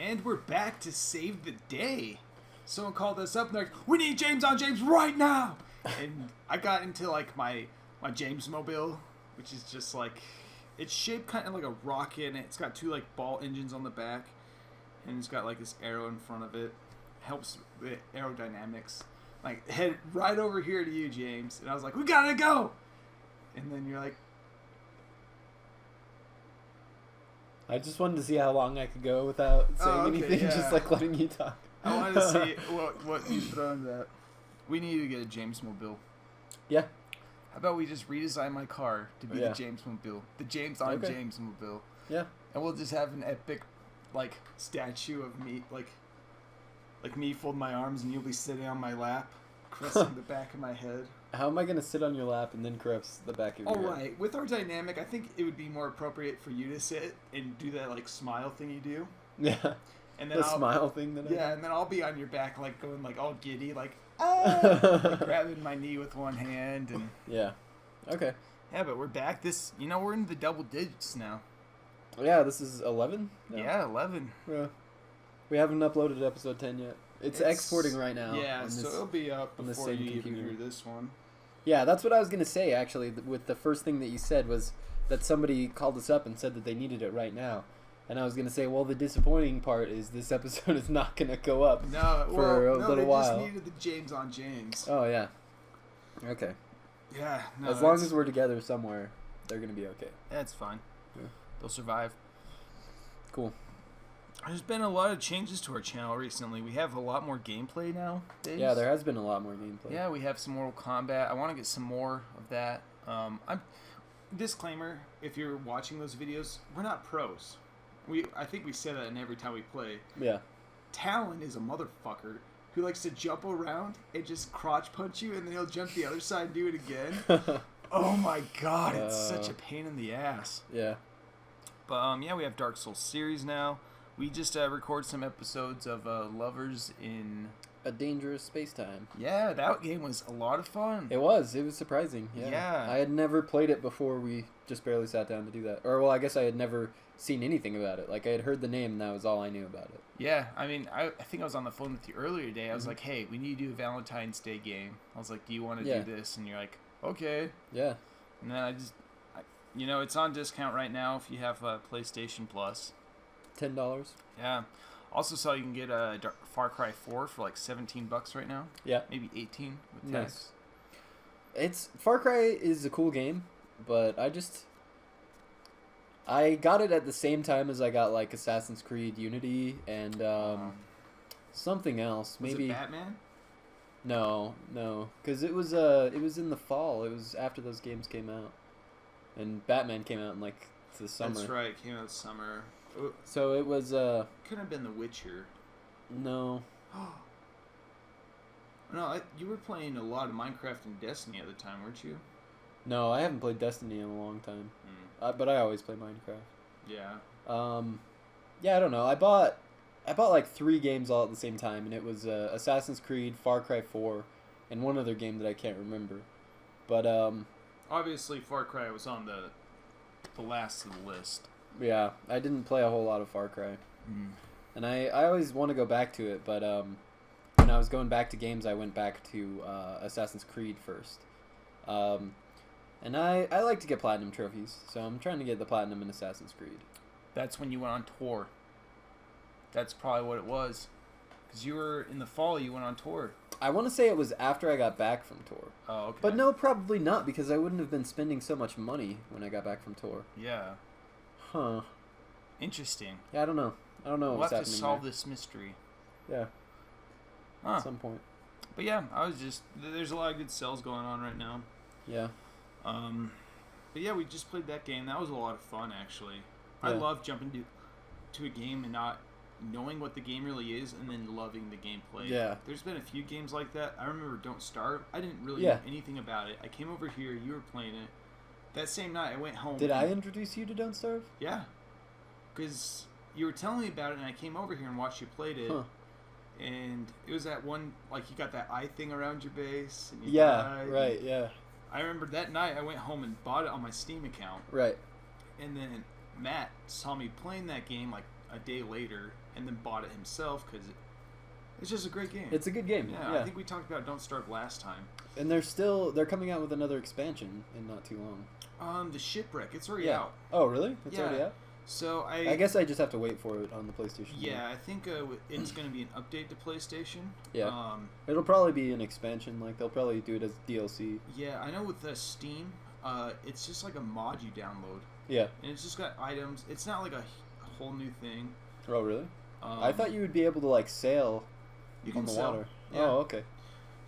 And we're back to save the day. Someone called us up and they're like, we need James on James right now. And I got into like my James mobile, which is just like, it's shaped kind of like a rocket, and it's got 2 like ball engines on the back, and it's got like this arrow in front of it. Helps with aerodynamics. Like, head right over here to you, James. And I was like, we gotta go. And then you're like, I just wanted to see how long I could go without saying anything, just like letting you talk. I wanted to see what you throw in that. We need to get a James mobile. Yeah. How about we just redesign my car to be the James mobile, the James on James mobile. Yeah. And we'll just have an epic, like, statue of me, like me folding my arms, and you'll be sitting on my lap, caressing the back of my head. How am I going to sit on your lap and then caress the back of your head? All right. With our dynamic, I think it would be more appropriate for you to sit and do that, like, smile thing you do. Yeah. And then the smile thing that I do. and then I'll be on your back, like, going, like, all giddy, like, like, grabbing my knee with one hand. And yeah. Okay. Yeah, but we're back. We're in the double digits now. Yeah, this is 11? No. Yeah, 11. Yeah. We haven't uploaded episode 10 yet. It's exporting right now. Yeah, so it'll be up before you even hear this one. Yeah, that's what I was going to say, actually, with the first thing that you said was that somebody called us up and said that they needed it right now. And I was going to say, well, the disappointing part is this episode is not going to go up for a little while. They just needed the James on James. Oh, yeah. Okay. Yeah. No, as long as we're together somewhere, they're going to be okay. That's fine. Yeah. They'll survive. Cool. There's been a lot of changes to our channel recently. We have a lot more gameplay now. Yeah, there has been a lot more gameplay. Yeah, we have some Mortal Kombat. I want to get some more of that. Disclaimer, if you're watching those videos, we're not pros. I think we say that in every time we play. Yeah. Talon is a motherfucker who likes to jump around and just crotch punch you, and then he'll jump the other side and do it again. Oh my god, it's such a pain in the ass. Yeah. But we have Dark Souls series now. We just recorded some episodes of Lovers in a Dangerous Space-Time. Yeah, that game was a lot of fun. It was surprising. Yeah. I had never played it before we just barely sat down to do that. Or, well, I guess I had never seen anything about it. Like, I had heard the name, and that was all I knew about it. Yeah, I mean, I think I was on the phone with you earlier today. I was like, hey, we need to do a Valentine's Day game. I was like, do you want to do this? And you're like, okay. Yeah. And then it's on discount right now if you have PlayStation Plus. $10. Yeah. Also saw you can get a Far Cry 4 for like $17 right now. Yeah. Maybe 18 with tax. Nice. Far Cry is a cool game, but I got it at the same time as I got like Assassin's Creed Unity and something else. Maybe was it Batman? No, because it was in the fall. It was after those games came out, and Batman came out in like the summer. That's right, it came out in the summer. So it was could have been The Witcher. No. No, you were playing a lot of Minecraft and Destiny at the time, weren't you? No, I haven't played Destiny in a long time. But I always play Minecraft. Yeah. Yeah, I don't know. I bought like 3 games all at the same time, and it was Assassin's Creed, Far Cry 4, and one other game that I can't remember. But obviously Far Cry was on the last of the list. Yeah, I didn't play a whole lot of Far Cry. And I always want to go back to it, but when I was going back to games, I went back to Assassin's Creed first. And I like to get platinum trophies, so I'm trying to get the platinum in Assassin's Creed. That's when you went on tour. That's probably what it was. Because in the fall, you went on tour. I want to say it was after I got back from tour. Oh, okay. But no, probably not, because I wouldn't have been spending so much money when I got back from tour. Yeah. Huh. Interesting. Yeah, I don't know. We'll have to solve this mystery. Yeah. Huh. At some point. But yeah, there's a lot of good sales going on right now. Yeah. But yeah, we just played that game. That was a lot of fun, actually. Yeah. I love jumping to a game and not knowing what the game really is and then loving the gameplay. Yeah. There's been a few games like that. I remember Don't Starve. I didn't really know anything about it. I came over here. You were playing it. That same night, I went home. Did I introduce you to Don't Starve? Yeah. Because you were telling me about it, and I came over here and watched you played it. Huh. And it was that one, like, you got that eye thing around your base. And you died. Right, yeah. I remember that night I went home and bought it on my Steam account. Right. And then Matt saw me playing that game like a day later and then bought it himself because it's just a great game. It's a good game. Yeah, I think we talked about Don't Starve last time. And they're coming out with another expansion in not too long. The Shipwreck, it's already out. Oh, really? It's already out? So I guess I just have to wait for it on the PlayStation. Yeah, I think it's going to be an update to PlayStation. Yeah. It'll probably be an expansion. Like, they'll probably do it as DLC. Yeah, I know with Steam, it's just like a mod you download. Yeah. And it's just got items. It's not like a whole new thing. Oh, really? I thought you would be able to, like, sail on the water. Yeah. Oh, okay.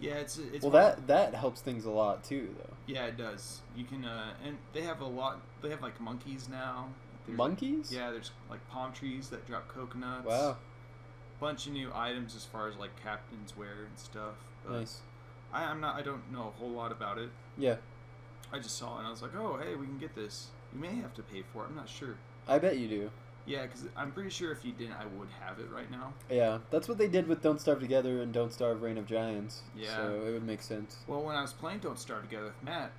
Yeah, it's well, that helps things a lot, too, though. Yeah, it does. You can, and they have a lot, they have, like, monkeys now. Monkeys? Yeah, there's like palm trees that drop coconuts. Wow. Bunch of new items as far as like captain's wear and stuff. But nice. I don't know a whole lot about it. Yeah. I just saw it and I was like, oh, hey, we can get this. You may have to pay for it. I'm not sure. I bet you do. Yeah, because I'm pretty sure if you didn't, I would have it right now. Yeah, that's what they did with Don't Starve Together and Don't Starve Reign of Giants. Yeah. So it would make sense. Well, when I was playing Don't Starve Together with Matt,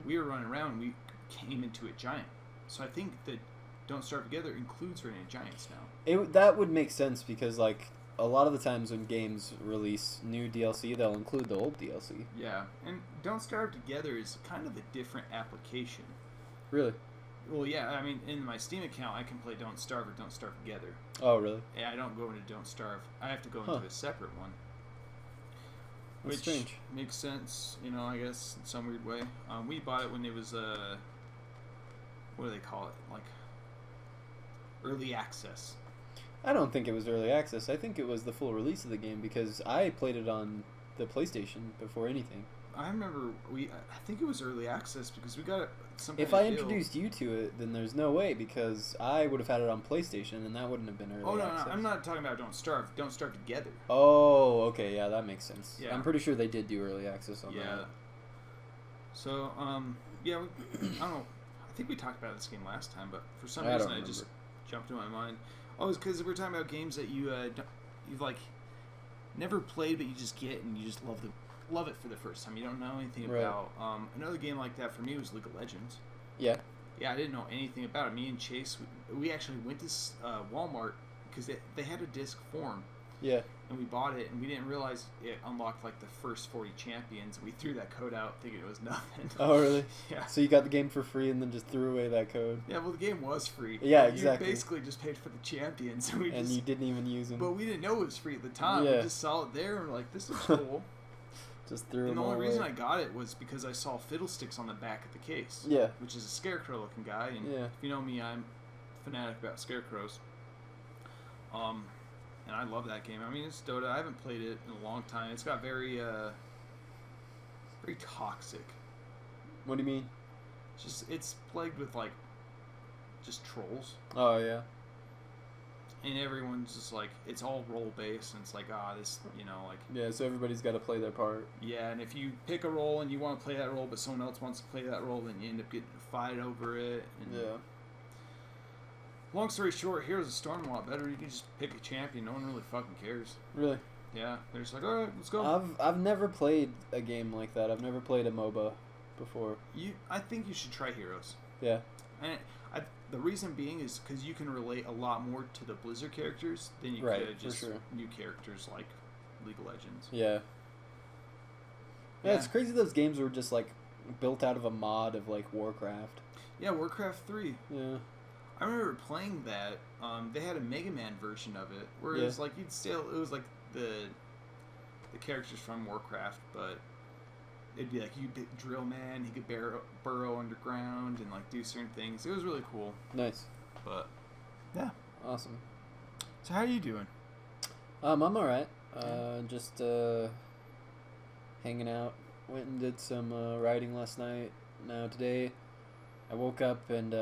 we were running around and we came into a giant. So I think that Don't Starve Together includes Reign of Giants now. That would make sense because, like, a lot of the times when games release new DLC, they'll include the old DLC. Yeah, and Don't Starve Together is kind of a different application. Really? Well, yeah, I mean, in my Steam account, I can play Don't Starve or Don't Starve Together. Oh, really? Yeah, I don't go into Don't Starve. I have to go into a separate one. That's strange. Makes sense, you know, I guess, in some weird way. We bought it when it was, what do they call it? Like, early access. I don't think it was early access. I think it was the full release of the game because I played it on the PlayStation before anything. I remember I think it was early access because we got it some kind If I introduced you to it, then there's no way because I would have had it on PlayStation and that wouldn't have been early access. No, I'm not talking about Don't Starve. Don't Starve Together. Oh, okay, yeah, that makes sense. Yeah. I'm pretty sure they did do early access on that. Yeah. So, yeah, I don't know. I think we talked about this game last time, but for some reason it just jumped in my mind. Oh, it's because we're talking about games that you've like never played, but you just get and you just love it for the first time. You don't know anything about. Another game like that for me was League of Legends. Yeah. Yeah, I didn't know anything about it. Me and Chase, we actually went to Walmart because they had a disc form. Yeah. And we bought it, and we didn't realize it unlocked like the first 40 champions. We threw that code out thinking it was nothing. Oh, really? Yeah. So you got the game for free and then just threw away that code? Yeah, well, the game was free. Yeah, exactly. You basically just paid for the champions. And you didn't even use them. But we didn't know it was free at the time. Yeah. We just saw it there, and we're like, this is cool. Just threw them And the all only away. reason I got it was because I saw Fiddlesticks on the back of the case. Yeah. Which is a scarecrow-looking guy, and Yeah. if you know me, I'm fanatic about scarecrows. And I love that game. I mean, it's Dota. I haven't played it in a long time. It's got very toxic. What do you mean? It's plagued with like just trolls, Oh, yeah. and everyone's just like it's all role based, and it's like this, you know, like Yeah, so everybody's got to play their part. yeah. And if you pick a role and you want to play that role, but someone else wants to play that role, then you end up getting a fight over it. And Yeah. long story short, Heroes of Storm a lot better. You can just pick a champion. No one really fucking cares. Really? Yeah, they're just like, all right, let's go. I've never played a game like that. I've never played a MOBA before. I think you should try Heroes. Yeah. And the reason being is because you can relate a lot more to the Blizzard characters than you Right, could for just sure. new characters like League of Legends. Yeah. Yeah, it's crazy those games were just like built out of a mod of like Warcraft. Yeah, Warcraft 3. Yeah. I remember playing that. They had a Mega Man version of it, where it was like it was like the characters from Warcraft, but it'd be like you could drill man, he could burrow underground and like do certain things. It was really cool. Nice. But yeah, Awesome. so how are you doing? I'm alright. Just hanging out. Went and did some riding last night. Now today, I woke up and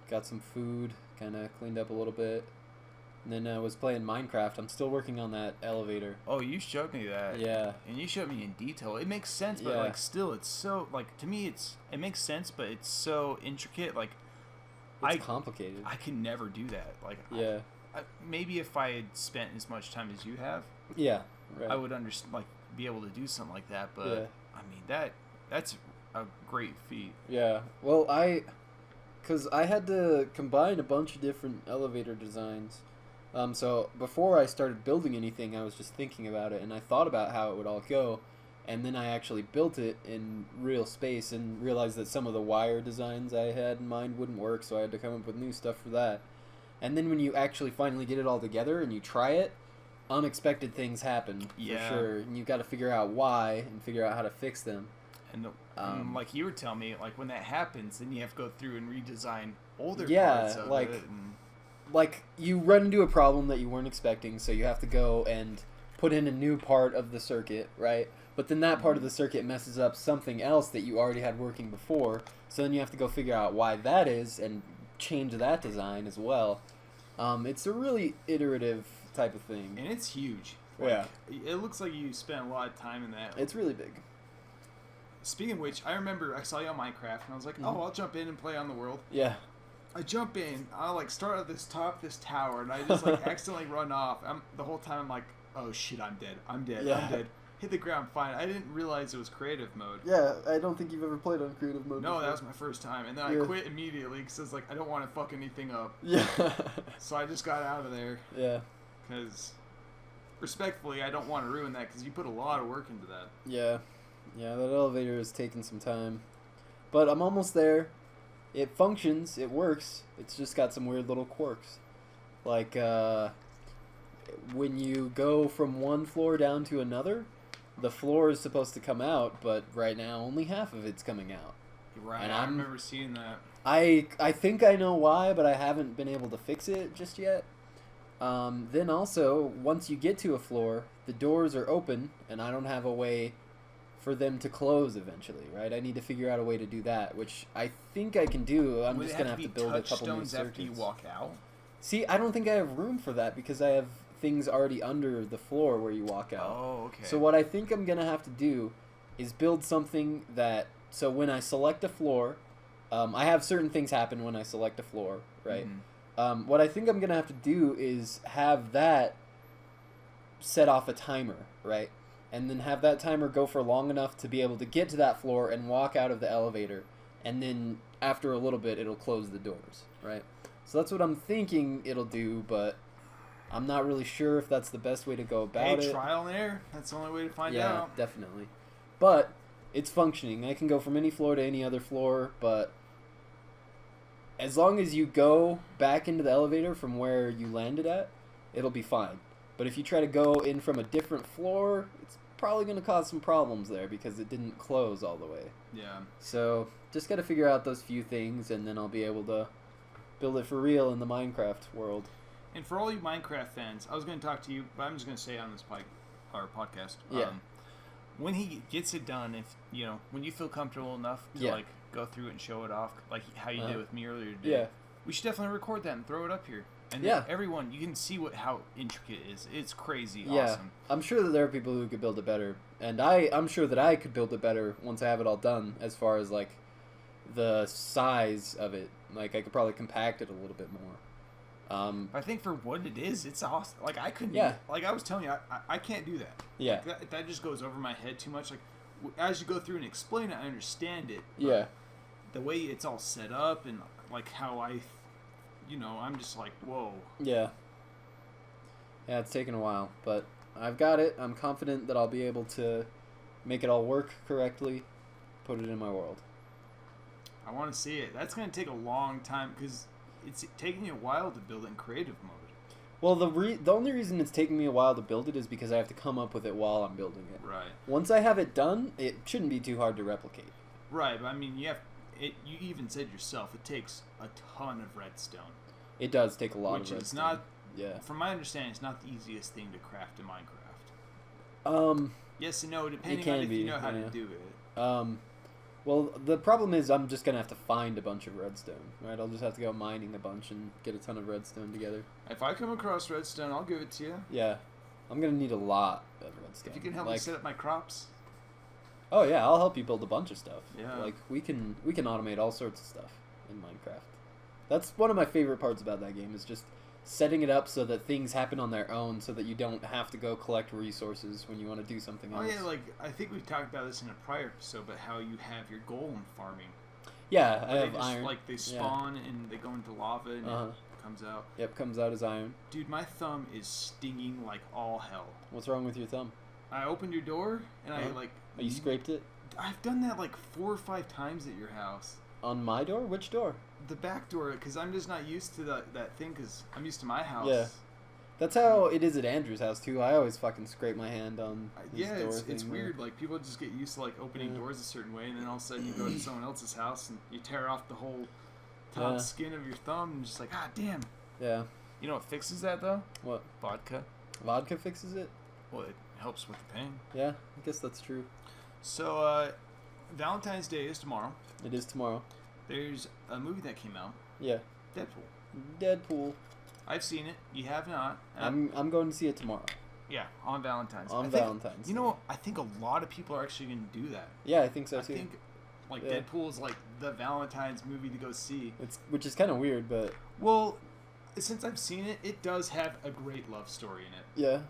got some food. Kind of cleaned up a little bit. And then I was playing Minecraft. I'm still working on that elevator. Oh, you showed me that. Yeah. And you showed me in detail. It makes sense, but like still, it's so like to me, it makes sense, but it's so intricate. Like It's complicated. I can never do that. Like Yeah. maybe if I had spent as much time as you have, Yeah. Right. I would understand, like, be able to do something like that. But Yeah. I mean that's a great feat. Yeah. Well, because I had to combine a bunch of different elevator designs So before I started building anything, I was just thinking about it, and I thought about how it would all go, and then I actually built it in real space and realized that some of the wire designs I had in mind wouldn't work, so I had to come up with new stuff for that. And then when you actually finally get it all together and you try it, unexpected things happen, for sure, and you've got to figure out why and figure out how to fix them. And like you were telling me, like when that happens, then you have to go through and redesign older Yeah, parts of like- it. And Like, you run into a problem that you weren't expecting, so you have to go and put in a new part of the circuit, right? But then that part of the circuit messes up something else that you already had working before, so then you have to go figure out why that is and change that design as well. It's a really iterative type of thing. And it's huge. Yeah. It looks like you spent a lot of time in that. It's really big. Speaking of which, I remember I saw you on Minecraft, and I was like, oh, I'll jump in and play on the world. Yeah. I jump in, I like start at this tower, and I just like accidentally run off. The whole time I'm like, oh shit, I'm dead. I'm dead. Yeah. I'm dead. Hit the ground, fine. I didn't realize it was creative mode. Yeah, I don't think you've ever played on creative mode No, before. that was my first time, and then I quit immediately because I was like, I don't want to fuck anything up. Yeah. So I just got out of there Yeah. because, respectfully, I don't want to ruin that because you put a lot of work into that. Yeah. Yeah, that elevator is taking some time. But I'm almost there. It functions, it works. It's just got some weird little quirks. Like, when you go from one floor down to another, the floor is supposed to come out, but right now only half of it's coming out. Right, And I remember seeing that. I think I know why, but I haven't been able to fix it just yet. Then also, once you get to a floor, the doors are open, and I don't have a way for them to close eventually, right? I need to figure out a way to do that, which I think I can do. I'm just going to have to build a couple new circuits. After you walk out? See, I don't think I have room for that because I have things already under the floor where you walk out. Oh, okay. So what I think I'm going to have to do is build something that... So when I select a floor, I have certain things happen when I select a floor, right? Mm-hmm. What I think I'm going to have to do is have that set off a timer, right? And then have that timer go for long enough to be able to get to that floor and walk out of the elevator. And then after a little bit, it'll close the doors, right? So that's what I'm thinking it'll do, but I'm not really sure if that's the best way to go about it. Hey, trial and error. That's the only way to find Yeah, out. definitely. But it's functioning. I can go from any floor to any other floor, but as long as you go back into the elevator from where you landed at, it'll be fine. But if you try to go in from a different floor, it's probably going to cause some problems there because it didn't close all the way. Yeah. So just got to figure out those few things, and then I'll be able to build it for real in the Minecraft world. And for all you Minecraft fans, I was going to talk to you, but I'm just going to say on this podcast. Yeah. When he gets it done, if when you feel comfortable enough to like go through it and show it off, like how you did with me earlier today, we should definitely record that and throw it up here. And then everyone, you can see how intricate it is. It's crazy awesome. I'm sure that there are people who could build it better, and I'm sure that I could build it better once I have it all done. As far as like the size of it, like I could probably compact it a little bit more. I think for what it is, it's awesome. Like I couldn't. Yeah. Like I was telling you, I can't do that. Yeah. That just goes over my head too much. Like as you go through and explain it, I understand it. Yeah. The way it's all set up and like how I'm just like, whoa. Yeah. Yeah, it's taken a while, but I've got it. I'm confident that I'll be able to make it all work correctly, put it in my world. I want to see it. That's going to take a long time because it's taking me a while to build it in creative mode. Well, the only reason it's taking me a while to build it is because I have to come up with it while I'm building it. Right. Once I have it done, it shouldn't be too hard to replicate. Right, but I mean, you even said yourself, it takes a ton of redstone. It does take a lot of redstone. Which is not, yeah. From my understanding, it's not the easiest thing to craft in Minecraft. Yes and no, depending on if you know how to do it. Well, the problem is I'm just going to have to find a bunch of redstone, right? I'll just have to go mining a bunch and get a ton of redstone together. If I come across redstone, I'll give it to you. Yeah. I'm going to need a lot of redstone. If you can help me set up my crops. Oh, yeah, I'll help you build a bunch of stuff. Yeah. Like, we can automate all sorts of stuff in Minecraft. That's one of my favorite parts about that game is just setting it up so that things happen on their own so that you don't have to go collect resources when you want to do something else. Oh, yeah, like, I think we talked about this in a prior episode, but how you have your golem farming. Yeah, I Where have iron. Like, they spawn and they go into lava and comes out. Yep, comes out as iron. Dude, my thumb is stinging like all hell. What's wrong with your thumb? I opened your door and I like. Oh, you scraped it? I've done that like 4 or 5 times at your house. On my door? Which door? The back door, because I'm just not used to that thing, because I'm used to my house. Yeah. That's how it is at Andrew's house, too. I always fucking scrape my hand on his door it's thing, weird. Like, people just get used to, like, opening doors a certain way, and then all of a sudden you go to someone else's house, and you tear off the whole top skin of your thumb, and just like, ah, damn. Yeah. You know what fixes that, though? What? Vodka. Vodka fixes it? Well, it helps with the pain. Yeah, I guess that's true. So, Valentine's Day is tomorrow. It is tomorrow. There's a movie that came out. Yeah. Deadpool. I've seen it. You have not. I'm going to see it tomorrow. Yeah, on Valentine's. Valentine's. You know, I think a lot of people are actually going to do that. Yeah, I think so too. I think, like, Deadpool is like the Valentine's movie to go see. Which is kind of weird, but well, since I've seen it, it does have a great love story in it. Yeah.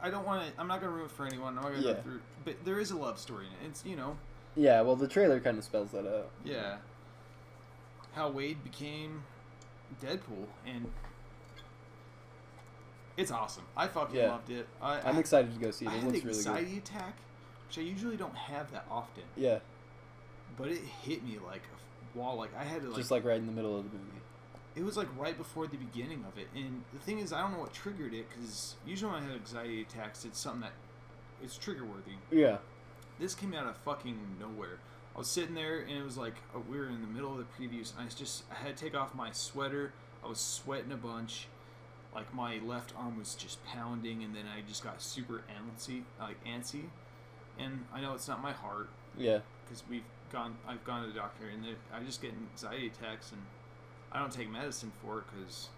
I don't want to. I'm not going to ruin it for anyone. I'm not going to go through. But there is a love story in it. It's Yeah, well, the trailer kind of spells that out. Yeah. How Wade became Deadpool, and it's awesome. I fucking loved it. I'm excited to go see it. I It had looks an really anxiety good. attack, which I usually don't have that often. Yeah. But it hit me like a wall. Like, I had to, like... Just, like, right in the middle of the movie. It was, like, right before the beginning of it. And the thing is, I don't know what triggered it, because usually when I have anxiety attacks, it's something that... It's trigger-worthy. Yeah. This came out of fucking nowhere. I was sitting there, and it was like, we were in the middle of the previews, and I had to take off my sweater. I was sweating a bunch. Like, my left arm was just pounding, and then I just got super antsy. And I know it's not my heart. Yeah. Because I've gone to the doctor, and I just get anxiety attacks, and I don't take medicine for it, because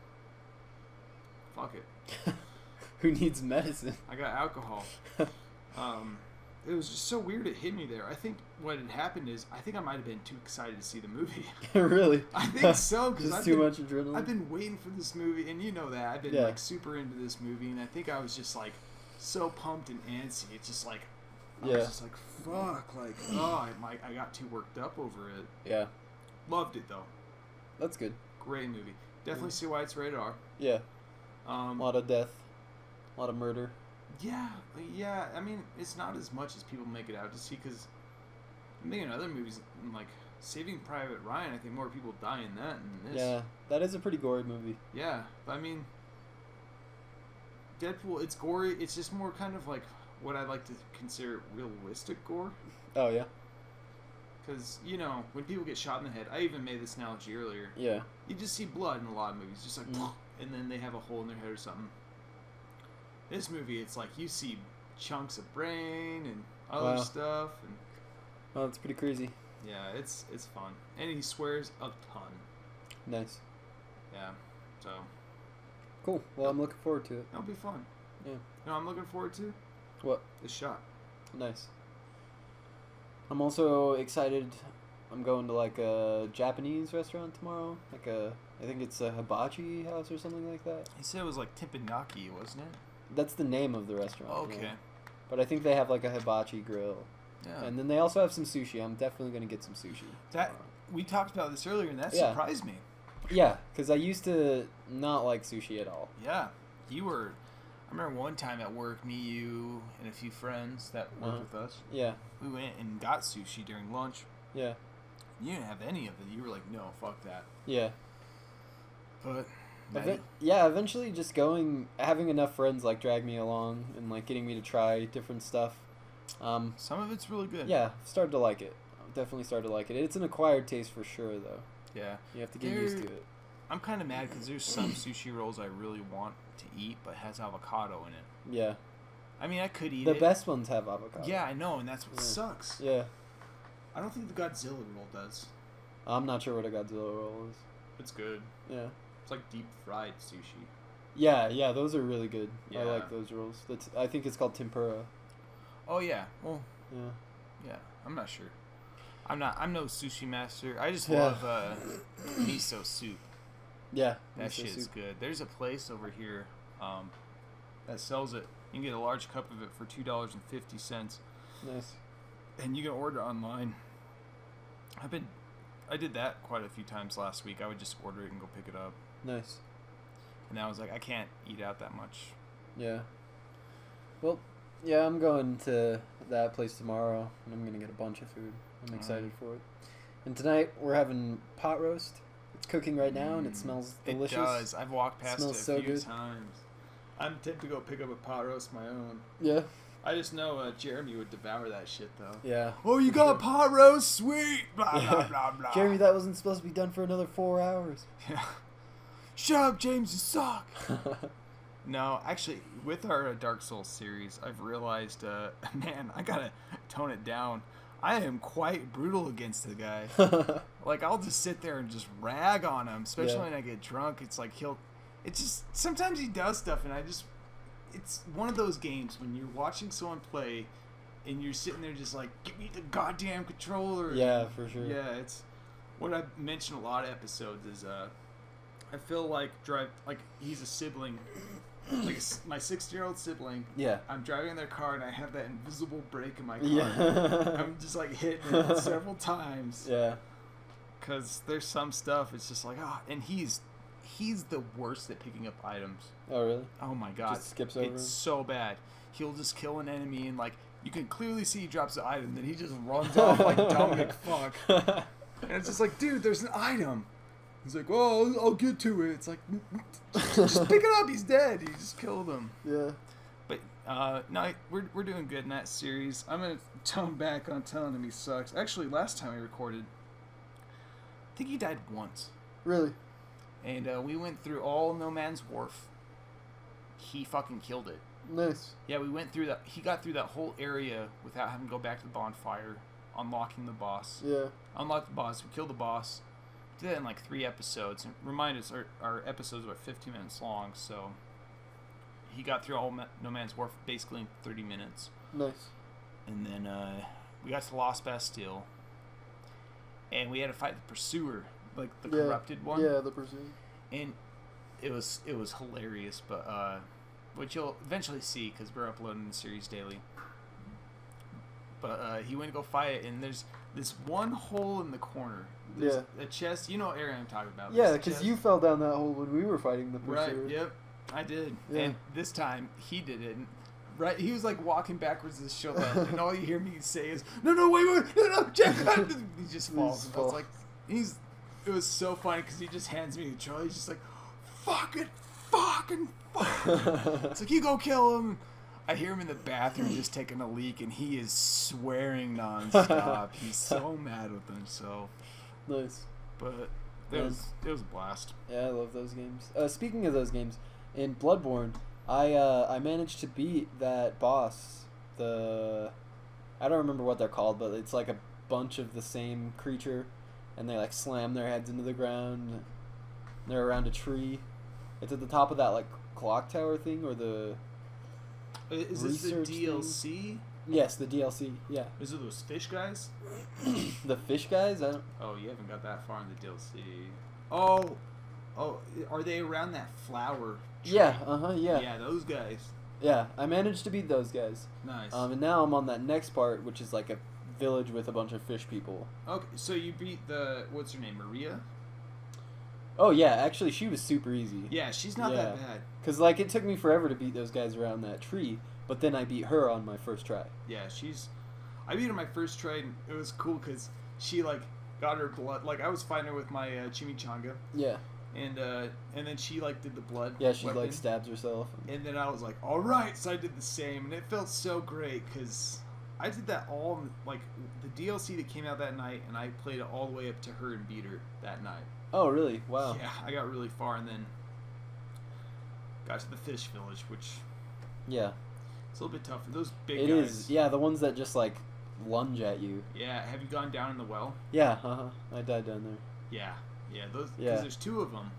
fuck it. Who needs medicine? I got alcohol. It was just so weird it hit me there. I think what had happened is I think I might have been too excited to see the movie. Really? I think so. Just too much adrenaline? I've been waiting for this movie, and you know that. I've been like super into this movie, and I think I was just like so pumped and antsy. It's just like, I was just like, fuck. Like, I got too worked up over it. Yeah. Loved it, though. That's good. Great movie. Definitely see why it's rated R. Yeah. A lot of death. A lot of murder. Yeah. I mean, it's not as much as people make it out to see, because I'm thinking other movies, like Saving Private Ryan, I think more people die in that than this. Yeah, that is a pretty gory movie. Yeah, but I mean, Deadpool, it's gory. It's just more kind of like what I like to consider realistic gore. Oh, yeah? Because, when people get shot in the head, I even made this analogy earlier. Yeah. You just see blood in a lot of movies, just like, and then they have a hole in their head or something. This movie, it's like you see chunks of brain and other stuff, and well, it's pretty crazy. Yeah, it's fun, and he swears a ton. Nice. Yeah, so cool. Well, I'm looking forward to it. That'll be fun. Yeah. I'm looking forward to what? The Shot. Nice. I'm also excited. I'm going to like a Japanese restaurant tomorrow. I think it's a hibachi house or something like that. He said it was like teppanyaki, wasn't it? That's the name of the restaurant. Okay. Yeah. But I think they have like a hibachi grill. Yeah. And then they also have some sushi. I'm definitely going to get some sushi. We talked about this earlier, and that surprised me. Yeah, because I used to not like sushi at all. Yeah. I remember one time at work, me, you, and a few friends that worked with us. Yeah. We went and got sushi during lunch. Yeah. You didn't have any of it. You were like, no, fuck that. Yeah. But... eventually just having enough friends like drag me along and like getting me to try different stuff. Some of it's really good. Yeah, started to like it. Definitely started to like it. It's an acquired taste for sure, though. Yeah. You have to get used to it. I'm kind of mad because there's some sushi rolls I really want to eat, but has avocado in it. Yeah. I mean, I could eat it. it. The best ones have avocado. Yeah, I know, and that's what sucks. Yeah. I don't think the Godzilla roll does. I'm not sure what a Godzilla roll is. It's good. Yeah. It's like deep fried sushi. Yeah, those are really good. Yeah. I like those rolls. I think it's called tempura. Oh yeah. Well. Yeah. I'm not sure. I'm no sushi master. I just love miso soup. Yeah. That shit is good. There's a place over here that sells it. You can get a large cup of it for $2.50. Nice. And you can order online. I've been I did that quite a few times last week. I would just order it and go pick it up. Nice. And I was like, I can't eat out that much. Yeah. Well, yeah, I'm going to that place tomorrow, and I'm going to get a bunch of food. I'm excited for it. And tonight, we're having pot roast. It's cooking right now, and it smells delicious. It does. I've walked past it a few good. times. I'm tempted to go pick up a pot roast of my own. Yeah. I just know Jeremy would devour that shit, though. Yeah. Oh, you got pot roast? Sweet! Blah, blah, blah, blah. Jeremy, that wasn't supposed to be done for another 4 hours. Yeah. Shut up, James, you suck! No, actually, with our Dark Souls series, I've realized, man, I gotta tone it down. I am quite brutal against the guy. Like, I'll just sit there and just rag on him, especially when I get drunk. It's like it's just, sometimes he does stuff, and it's one of those games when you're watching someone play, and you're sitting there just like, give me the goddamn controller. Yeah, for sure. Yeah, it's what I've mentioned a lot of episodes is, I feel like he's a sibling. Like my 60-year-old sibling. Yeah. I'm driving their car and I have that invisible brake in my car. Yeah. I'm just like hitting it several times. Yeah. Because there's some stuff, it's just like, and he's the worst at picking up items. Oh, really? Oh my god. Just skips over. It's so bad. He'll just kill an enemy and like, you can clearly see he drops the item, then he just runs off like Dominic fuck. And it's just like, dude, there's an item. He's like, well, I'll get to it. It's like, just pick it up. He's dead. You just killed him. Yeah. But no, we're doing good in that series. I'm gonna tone back on telling him he sucks. Actually, last time we recorded, I think he died once. Really? And we went through all No Man's Wharf. He fucking killed it. Nice. Yeah, we went through that. He got through that whole area without having to go back to the bonfire, unlocking the boss. Yeah. Unlocked the boss. We killed the boss. Did that in like 3 episodes. And remind us, our episodes are 15 minutes long, so he got through all No Man's Wharf basically in 30 minutes. Nice. And then we got to Lost Bastille, and we had to fight the Pursuer, like the corrupted one. Yeah, the Pursuer. And it was hilarious, but which you'll eventually see because we're uploading the series daily. But he went to go fight it, and there's this one hole in the corner. There's a chest. You know what area I'm talking about. Yeah, because you fell down that hole when we were fighting the Pursuer. Right, yep. I did. Yeah. And this time, he did it. And he was like walking backwards to show that, and all you hear me say is, no, wait, no, Jack. He just falls. And I was like, it was so funny because he just hands me the controller. He's just like, fucking. It's like, you go kill him. I hear him in the bathroom just taking a leak, and he is swearing nonstop. He's so mad with himself. Nice. But it was a blast. Yeah, I love those games. Speaking of those games, in Bloodborne, I managed to beat that boss. I don't remember what they're called, but it's like a bunch of the same creature, and they like slam their heads into the ground. They're around a tree. It's at the top of that like clock tower thing, or the. Is this the DLC? Yes, the DLC. Yeah. Is it those fish guys? The fish guys? I don't. Oh, you haven't got that far in the DLC. Oh, are they around that flower tree? Yeah. Yeah. Yeah, those guys. Yeah, I managed to beat those guys. Nice. And now I'm on that next part, which is like a village with a bunch of fish people. Okay, so you beat what's her name, Maria? Oh yeah, actually she was super easy. Yeah, she's not that bad. Cause like it took me forever to beat those guys around that tree, but then I beat her on my first try. Yeah, I beat her my first try, and it was cool because she like got her blood. Like I was fighting her with my chimichanga. Yeah. And then she like did the blood. Yeah, she weapon. like stabs herself. And then I was like, all right, so I did the same, and it felt so great because I did that all like the DLC that came out that night, and I played it all the way up to her and beat her that night. Oh really? Wow. Yeah, I got really far, and then got to the fish village, which yeah, it's a little bit tougher. Those big guys. It is. Yeah, the ones that just like lunge at you. Yeah, have you gone down in the well? Yeah, I died down there. Yeah, those. Because there's 2 of them.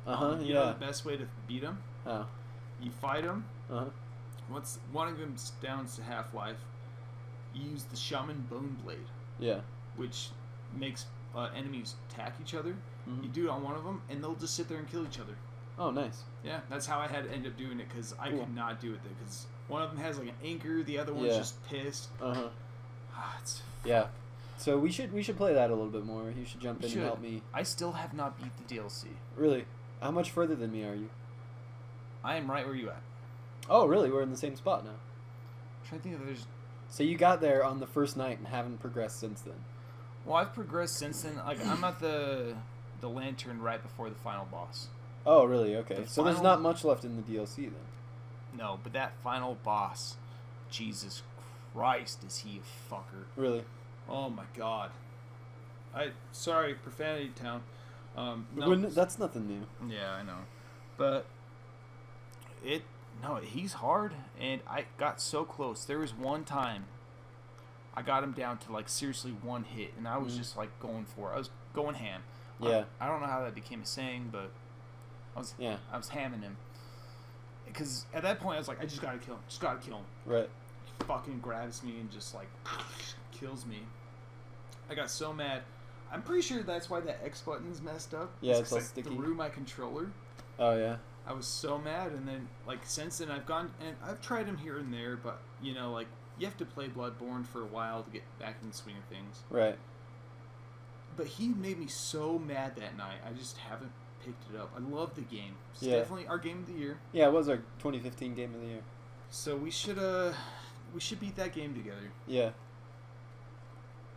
You know the best way to beat them? Oh. You fight them. Once one of them's down to half-life, you use the shaman bone blade. Yeah. Which makes enemies attack each other. Mm-hmm. You do it on one of them, and they'll just sit there and kill each other. Oh, nice. Yeah, that's how I had to end up doing it, because I could not do it there, because one of them has like an anchor, the other one's just pissed. Yeah. So we should play that a little bit more. You should jump in and help me. I still have not beat the DLC. Really? How much further than me are you? I am right where you at. Oh, really? We're in the same spot now. I'm trying to think if there's... So you got there on the first night and haven't progressed since then? Well, I've progressed since then. Like, I'm at the lantern right before the final boss. Oh, really? Okay. The So there's final- not much left in the DLC then? No, but that final boss, Jesus Christ, is he a fucker. Really? Oh my god. Sorry, Profanity Town. No, That's nothing new. yeah, I know. But he's hard, and I got so close. There was one time I got him down to like seriously one hit, and I was just like going for it. I was going ham. Yeah. I don't know how that became a saying, but I was hamming him. Because at that point I was like, I just gotta kill him. Just gotta kill him. Right. He fucking grabs me and just like kills me. I got so mad. I'm pretty sure that's why that X button's messed up. Yeah, it's all I sticky. threw my controller. Oh, yeah. I was so mad, and then like since then I've gone and I've tried him here and there, but you know, like you have to play Bloodborne for a while to get back in the swing of things. Right. But he made me so mad that night. I just haven't picked it up. I love the game. It's Yeah. definitely our game of the year. Yeah, it was our 2015 game of the year. So we should beat that game together. Yeah.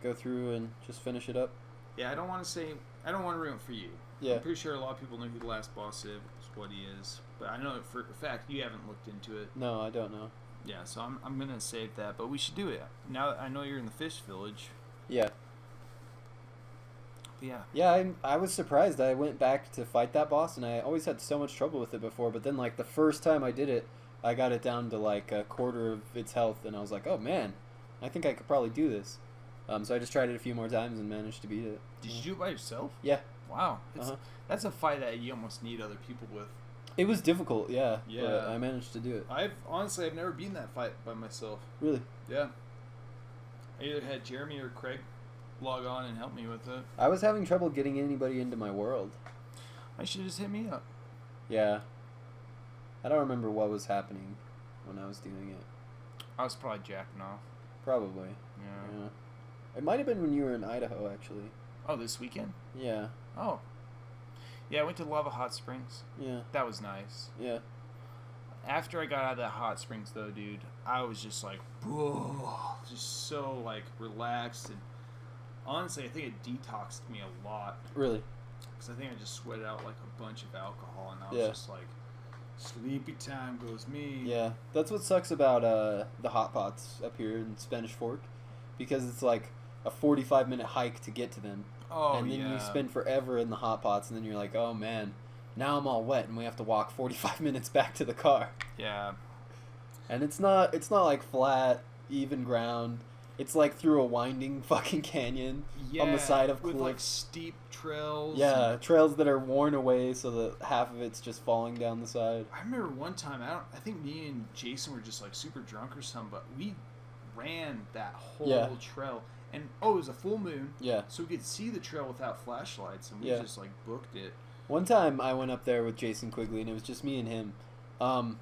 Go through and just finish it up. Yeah, I don't want to ruin it for you. Yeah. I'm pretty sure a lot of people know who the last boss is, what he is. But I know for a fact you haven't looked into it. No, I don't know. Yeah, so I'm gonna save that, but we should do it. Now that I know you're in the fish village. Yeah. But yeah. Yeah, I was surprised. I went back to fight that boss, and I always had so much trouble with it before. But then, like, the first time I did it, I got it down to, like, a quarter of its health, and I was like, oh, man, I think I could probably do this. So I just tried it a few more times and managed to beat it. Did you do it by yourself? Yeah. Wow. Uh-huh. That's a fight that you almost need other people with. It was difficult, yeah. Yeah. But I managed to do it. I've never beaten that fight by myself. Really? Yeah. I either had Jeremy or Craig log on and help me with it. I was having trouble getting anybody into my world. I should just hit me up. Yeah. I don't remember what was happening when I was doing it. I was probably jacking off. Probably. Yeah. It might have been when you were in Idaho, actually. Oh, this weekend? Yeah. Oh. Yeah, I went to Lava Hot Springs. Yeah. That was nice. Yeah. After I got out of that hot springs, though, dude, I was just like, whoa, just so, like, relaxed. And honestly, I think it detoxed me a lot. Really? Because I think I just sweated out, like, a bunch of alcohol. And I was Yeah. just like, sleepy time goes me. Yeah. That's what sucks about the hot pots up here in Spanish Fork. Because it's like a 45-minute hike to get to them. Oh, and then you spend forever in the hot pots, and then you're like, oh, man, now I'm all wet, and we have to walk 45 minutes back to the car. Yeah. And it's not like flat, even ground. It's like through a winding fucking canyon on the side of with cliffs. like steep trails. Yeah, trails that are worn away so that half of it's just falling down the side. I remember one time, I think me and Jason were just like super drunk or something, but we ran that whole trail. And it was a full moon. Yeah. So we could see the trail without flashlights, and we just like booked it. One time I went up there with Jason Quigley, and it was just me and him. I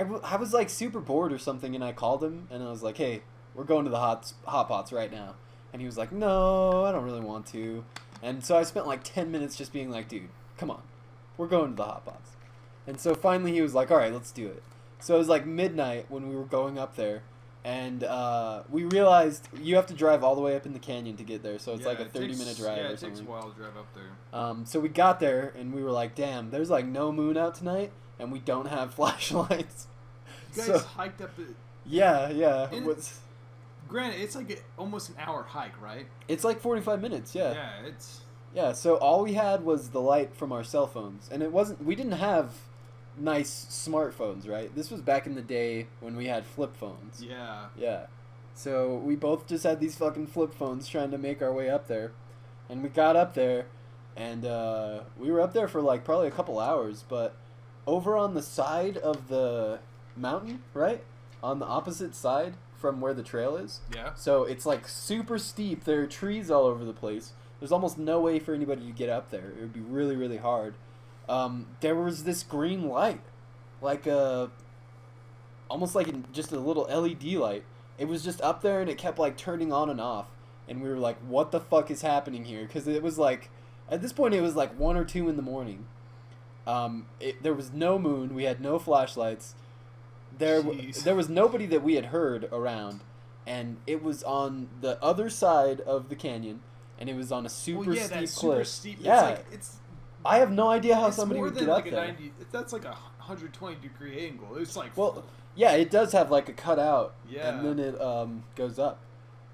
was like super bored or something, and I called him, and I was like, hey, we're going to the hot pots right now. And he was like, no, I don't really want to. And so I spent like 10 minutes just being like, dude, come on, we're going to the hot pots. And so finally he was like, all right, let's do it. So it was like midnight when we were going up there. And we realized you have to drive all the way up in the canyon to get there, so it's like a 30-minute drive or something. Yeah, it takes a while to drive up there. So we got there, and we were like, damn, there's like no moon out tonight, and we don't have flashlights. You guys hiked up it. Yeah. Granted, it's like almost an hour hike, right? It's like 45 minutes, yeah. Yeah, it's... Yeah, so all we had was the light from our cell phones, and we didn't have nice smartphones, right? This was back in the day when we had flip phones. Yeah. Yeah. So we both just had these fucking flip phones trying to make our way up there. And we got up there, and we were up there for like probably a couple hours, but over on the side of the mountain, right? On the opposite side from where the trail is. Yeah. So it's like super steep. There are trees all over the place. There's almost no way for anybody to get up there. It would be really, really hard. There was this green light, like almost like just a little LED light. It was just up there, and it kept like turning on and off. and we were like, "What the fuck is happening here?" Because it was like, at this point, it was like 1 or 2 in the morning. There was no moon. We had no flashlights. There was nobody that we had heard around, and it was on the other side of the canyon, and it was on a super steep cliff. Super steep. Yeah, It's I have no idea how somebody would get up there. 90, that's like a 120-degree angle. It's like yeah, it does have like a cutout, yeah, and then it goes up.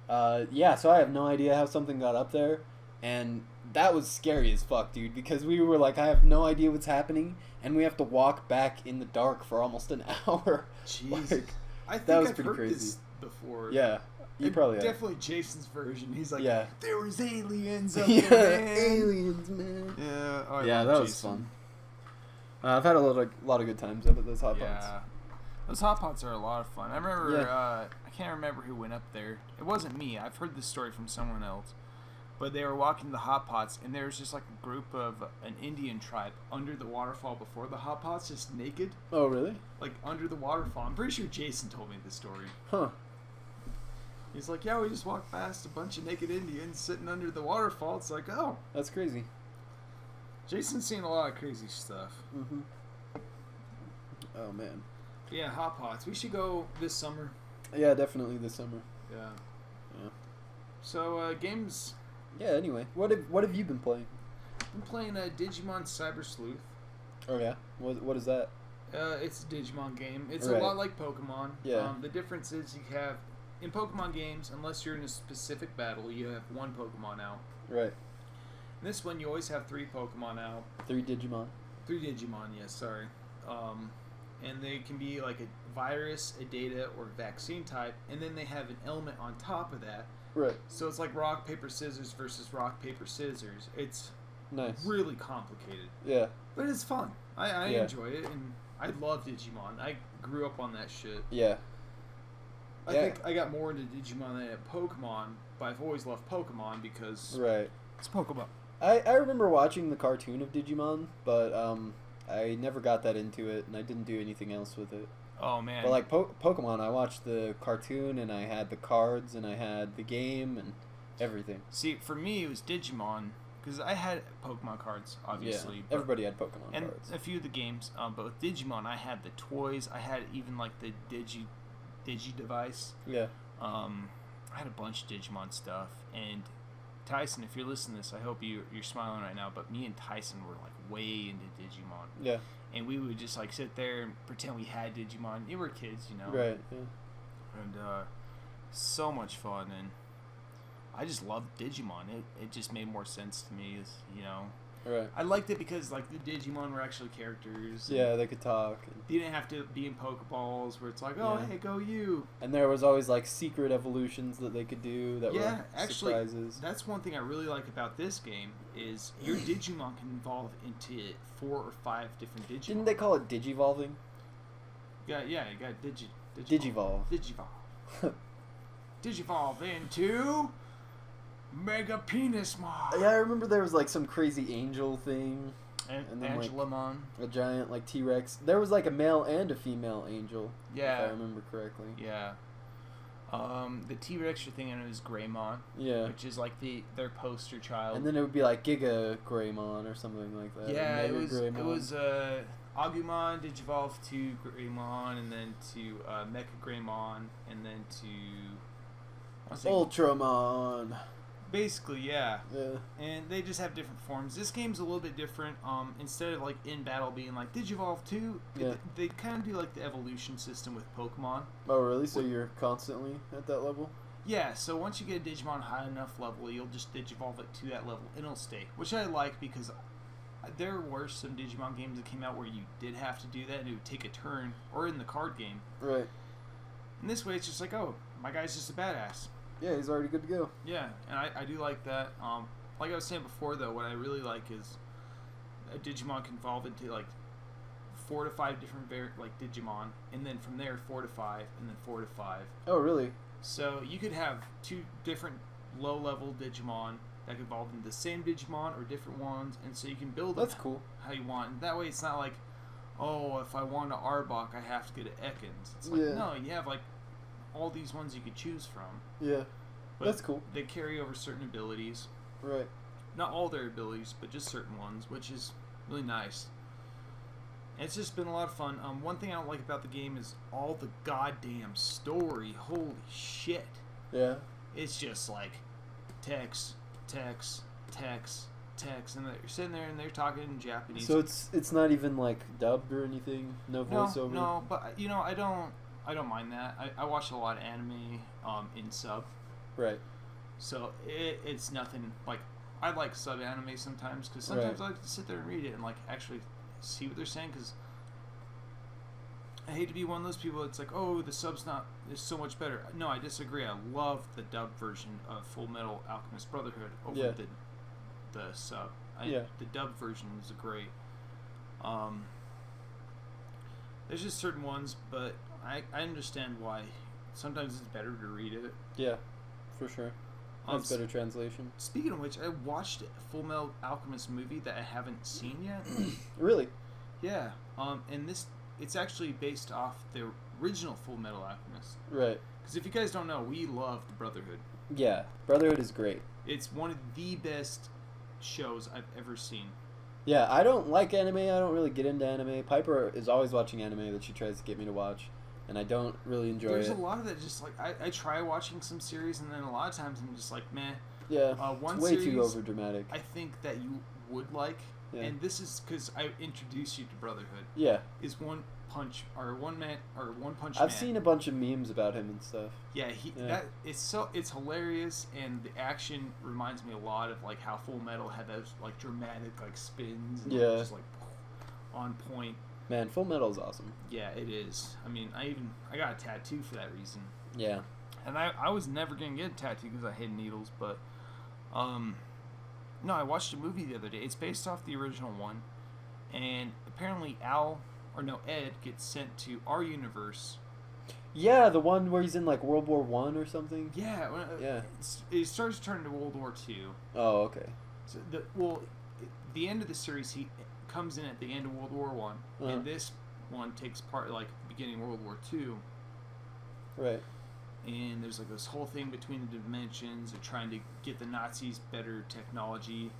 So I have no idea how something got up there, and that was scary as fuck, dude, because we were like, I have no idea what's happening, and we have to walk back in the dark for almost an hour. Jeez. Like, I think that was I've pretty heard crazy. this before. Yeah, you probably have. Definitely Jason's version. He's like, yeah, there was aliens up there, man. Aliens, man. Yeah, yeah, that was fun. I've had a lot of good times up at those hot pots. Yeah, those hot pots are a lot of fun. I remember, I can't remember who went up there. It wasn't me. I've heard this story from someone else. But they were walking the hot pots, and there was just like a group of an Indian tribe under the waterfall before the hot pots, just naked. Oh, really? Like under the waterfall. I'm pretty sure Jason told me this story. Huh. He's like, yeah, we just walked past a bunch of naked Indians sitting under the waterfall. It's like, oh. That's crazy. Jason's seen a lot of crazy stuff. Mm-hmm. Oh, man. Yeah, hot pots. We should go this summer. Yeah, definitely this summer. Yeah. Yeah. So, games... Yeah, anyway. What have you been playing? I'm playing Digimon Cyber Sleuth. Oh, yeah? What is that? It's a Digimon game. It's Right. a lot like Pokemon. Yeah. The difference is you have... In Pokemon games, unless you're in a specific battle, you have 1 Pokemon out. Right. In this one, you always have 3 Pokemon out. 3 Digimon. 3 Digimon, yes, sorry. And they can be like a virus, a data, or vaccine type, and then they have an element on top of that. Right. So it's like rock, paper, scissors versus rock, paper, scissors. It's nice. Really complicated. Yeah. But it's fun. I enjoy it, and I love Digimon. I grew up on that shit. Yeah. I think I got more into Digimon than Pokemon, but I've always loved Pokemon because it's Pokemon. I remember watching the cartoon of Digimon, but I never got that into it, and I didn't do anything else with it. Oh, man. But like Pokemon, I watched the cartoon, and I had the cards, and I had the game, and everything. See, for me, it was Digimon, because I had Pokemon cards, obviously. Yeah, everybody had Pokemon and cards. And a few of the games, but with Digimon, I had the toys. I had even like the Digi device. Yeah. I had a bunch of Digimon stuff, and Tyson, if you're listening to this, I hope you're smiling right now, but me and Tyson were like way into Digimon. Yeah. And we would just like sit there and pretend we had Digimon. We were kids, you know. Right. Yeah. And so much fun, and I just loved Digimon. It just made more sense to me, as you know. Right. I liked it because like the Digimon were actually characters. Yeah, they could talk. You didn't have to be in Pokeballs where it's like, oh, hey, go you. And there was always like secret evolutions that they could do that were actually, surprises. That's one thing I really like about this game is your Digimon can evolve into 4 or 5 different Digimon. Didn't they call it Digivolving? Yeah, you got Digivolve. Digivolve. Digivolve into Mega Penis Mon. Yeah, I remember there was like some crazy angel thing. And then Angelamon. Like, a giant like T-Rex. There was like a male and a female angel. Yeah. If I remember correctly. Yeah. The T-Rex you're thinking of is Greymon. Yeah. Which is like their poster child. And then it would be like Giga Greymon or something like that. Yeah, it was Greymon. Agumon digivolved to Greymon, and then to Mecha Greymon, and then to Ultramon. Basically, yeah. Yeah. And they just have different forms. This game's a little bit different. Instead of like in battle being like Digivolve 2, they kind of do like the evolution system with Pokemon. Oh, really? So you're constantly at that level? Yeah, so once you get a Digimon high enough level, you'll just Digivolve it to that level, and it'll stay. Which I like because there were some Digimon games that came out where you did have to do that, and it would take a turn, or in the card game. Right. And this way, it's just like, oh, my guy's just a badass. Yeah, he's already good to go. Yeah, and I do like that. Like I was saying before, though, what I really like is a Digimon can evolve into like 4 to 5 different Digimon, and then from there 4 to 5, and then 4 to 5. Oh, really? So you could have 2 different low-level Digimon that could evolve into the same Digimon or different ones, and so you can build them cool. How you want. And that way, it's not like, oh, if I want an Arbok, I have to get an Ekans. It's like, no, you have like all these ones you could choose from. Yeah. But That's cool. They carry over certain abilities. Right. Not all their abilities, but just certain ones, which is really nice. And it's just been a lot of fun. One thing I don't like about the game is all the goddamn story. Holy shit. Yeah. It's just like text, text, text, text, and you're sitting there and they're talking in Japanese. So it's not even like dubbed or anything. No voiceover. No, but I don't mind that. I watch a lot of anime in sub. Right. So it's nothing like I like sub anime sometimes because sometimes I like to sit there and read it and like actually see what they're saying because I hate to be one of those people that's like, oh, the sub's is so much better. No, I disagree. I love the dub version of Full Metal Alchemist Brotherhood over the sub. The dub version is great. There's just certain ones, but I understand why. Sometimes it's better to read it. Yeah, for sure. That's better translation. Speaking of which, I watched a Full Metal Alchemist movie that I haven't seen yet. Really? Yeah. And it's actually based off the original Full Metal Alchemist. Right. Because if you guys don't know, we love the Brotherhood. Yeah, Brotherhood is great. It's one of the best shows I've ever seen. Yeah, I don't like anime. I don't really get into anime. Piper is always watching anime that she tries to get me to watch, and I don't really enjoy There's it. a lot of that just like, I try watching some series, and then a lot of times I'm just like, meh. Yeah, one it's way series too overdramatic. I think that you would like, and this is because I introduced you to Brotherhood. Yeah. Is One Punch Man. I've seen a bunch of memes about him and stuff. Yeah, it's hilarious, and the action reminds me a lot of like how Full Metal had those like dramatic like spins. And just like on point. Man, Full Metal is awesome. Yeah, it is. I mean, I got a tattoo for that reason. Yeah. And I was never gonna get a tattoo because I hate needles, but no, I watched a movie the other day. It's based off the original one, and apparently Ed gets sent to our universe. Yeah, the one where he's in like World War I or something. Yeah, it starts to turn into World War II. Oh, okay. So the end of the series, he comes in at the end of World War I, and this one takes part like beginning World War II. Right. And there's like this whole thing between the dimensions of trying to get the Nazis better technology.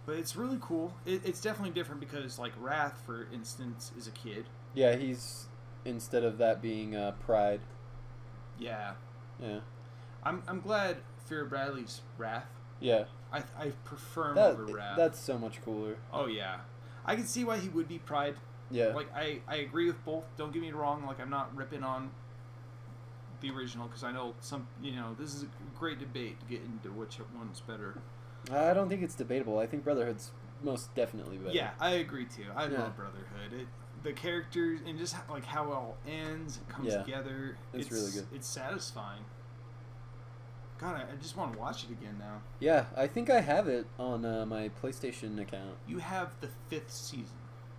But it's really cool. It's definitely different because, like, Wrath, for instance, is a kid. Yeah, he's, instead of that being Pride. Yeah. Yeah. I'm glad Fear Bradley's Wrath. Yeah. I prefer him over Wrath. That's so much cooler. Oh, yeah. I can see why he would be Pride. Yeah. Like, I agree with both. Don't get me wrong. Like, I'm not ripping on the original because I know this is a great debate to get into which one's better. I don't think it's debatable. I think Brotherhood's most definitely better. Yeah, I agree too. I love Brotherhood. The characters and just like how it all ends, it comes together. It's really good. It's satisfying. God, I just want to watch it again now. Yeah, I think I have it on my PlayStation account. You have the 5th season.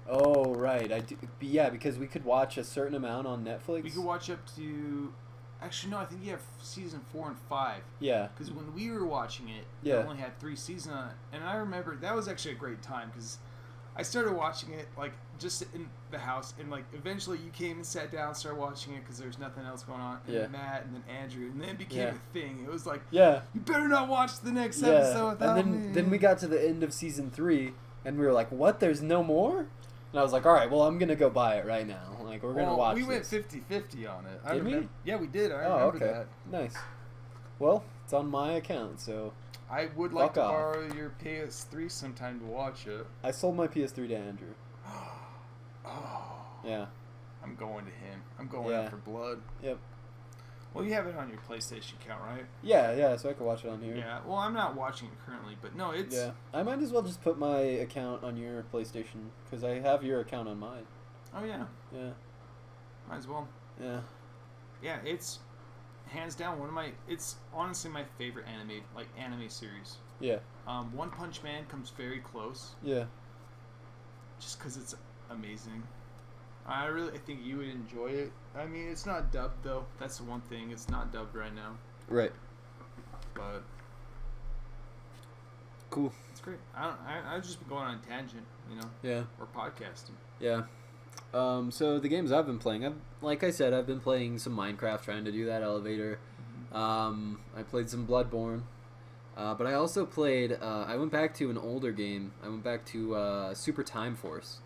Oh, right. I do. Yeah, because we could watch a certain amount on Netflix. We could watch up to... Actually, no, I think you have season 4 and 5. Yeah. Because when we were watching it, it only had 3 seasons on it. And I remember that was actually a great time because I started watching it, like, just in the house. And, like, eventually you came and sat down and started watching it because there was nothing else going on. And then Matt and then Andrew. And then it became a thing. It was like, you better not watch the next episode without me. Then we got to the end of season 3, and we were like, what? There's no more? And I was like, all right, well, I'm going to go buy it right now. Like, we're going to watch we this. went 50-50 on it. Did we? Yeah, we did. I remember that. Nice. Well, it's on my account, so... I would like to borrow your PS3 sometime to watch it. I sold my PS3 to Andrew. Oh. Yeah. I'm going to him. I'm going out for blood. Yep. Well, you have it on your PlayStation account, right? Yeah, so I can watch it on here. Yeah, well, I'm not watching it currently, but no, it's... Yeah, I might as well just put my account on your PlayStation, because I have your account on mine. Oh, yeah. Yeah. Might as well. Yeah. Yeah, it's hands down it's honestly my favorite anime series. Yeah. One Punch Man comes very close. Yeah. Just because it's amazing. I think you would enjoy it. I mean, it's not dubbed though. That's the one thing. It's not dubbed right now. Right. But cool. It's great. I've just been going on a tangent, Yeah. Or podcasting. Yeah. So the games I've been playing, like I said, I've been playing some Minecraft, trying to do that elevator. I played some Bloodborne. But I also played. I went back to an older game. I went back to Super Time Force.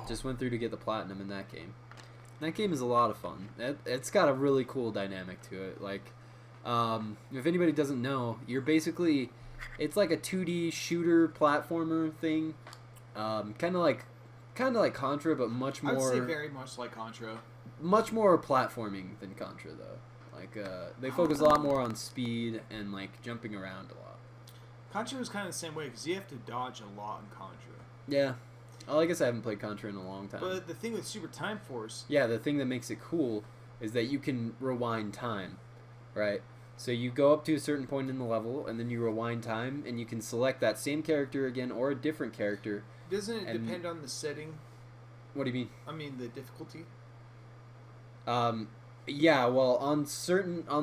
Just went through to get the platinum in that game. That game is a lot of fun. It's got a really cool dynamic to it. Like, if anybody doesn't know, you're basically, it's like a 2D shooter platformer thing. Kind of like Contra, but much more. I would say very much like Contra. Much more platforming than Contra, though. Like, they focus a lot more on speed and like jumping around a lot. Contra was kind of the same way because you have to dodge a lot in Contra. Yeah. Well, I guess I haven't played Contra in a long time. But the thing with Super Time Force... Yeah, the thing that makes it cool is that you can rewind time, right? So you go up to a certain point in the level, and then you rewind time, and you can select that same character again or a different character. Doesn't it depend on the setting? What do you mean? I mean, the difficulty? Yeah, well, on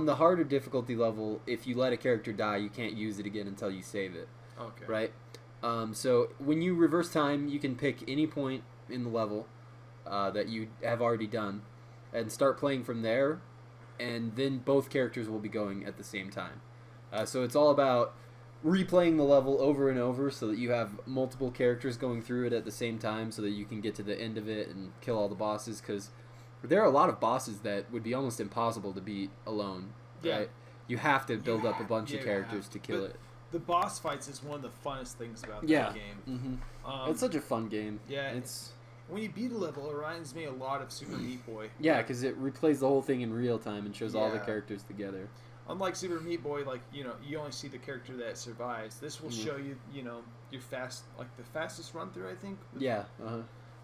the harder difficulty level, if you let a character die, you can't use it again until you save it. Okay. Right? So when you reverse time, you can pick any point in the level that you have already done and start playing from there, and then both characters will be going at the same time. So it's all about replaying the level over and over so that you have multiple characters going through it at the same time so that you can get to the end of it and kill all the bosses, because there are a lot of bosses that would be almost impossible to beat alone. Yeah. Right? You have to build up a bunch of characters to kill it. The boss fights is one of the funnest things about that game. Mm-hmm. It's such a fun game. Yeah, it's when you beat a level, it reminds me a lot of Super Meat Boy. Yeah, because it replays the whole thing in real time and shows all the characters together. Unlike Super Meat Boy, like, you know, you only see the character that survives. This will show you, you know, your the fastest run through, I think. Yeah.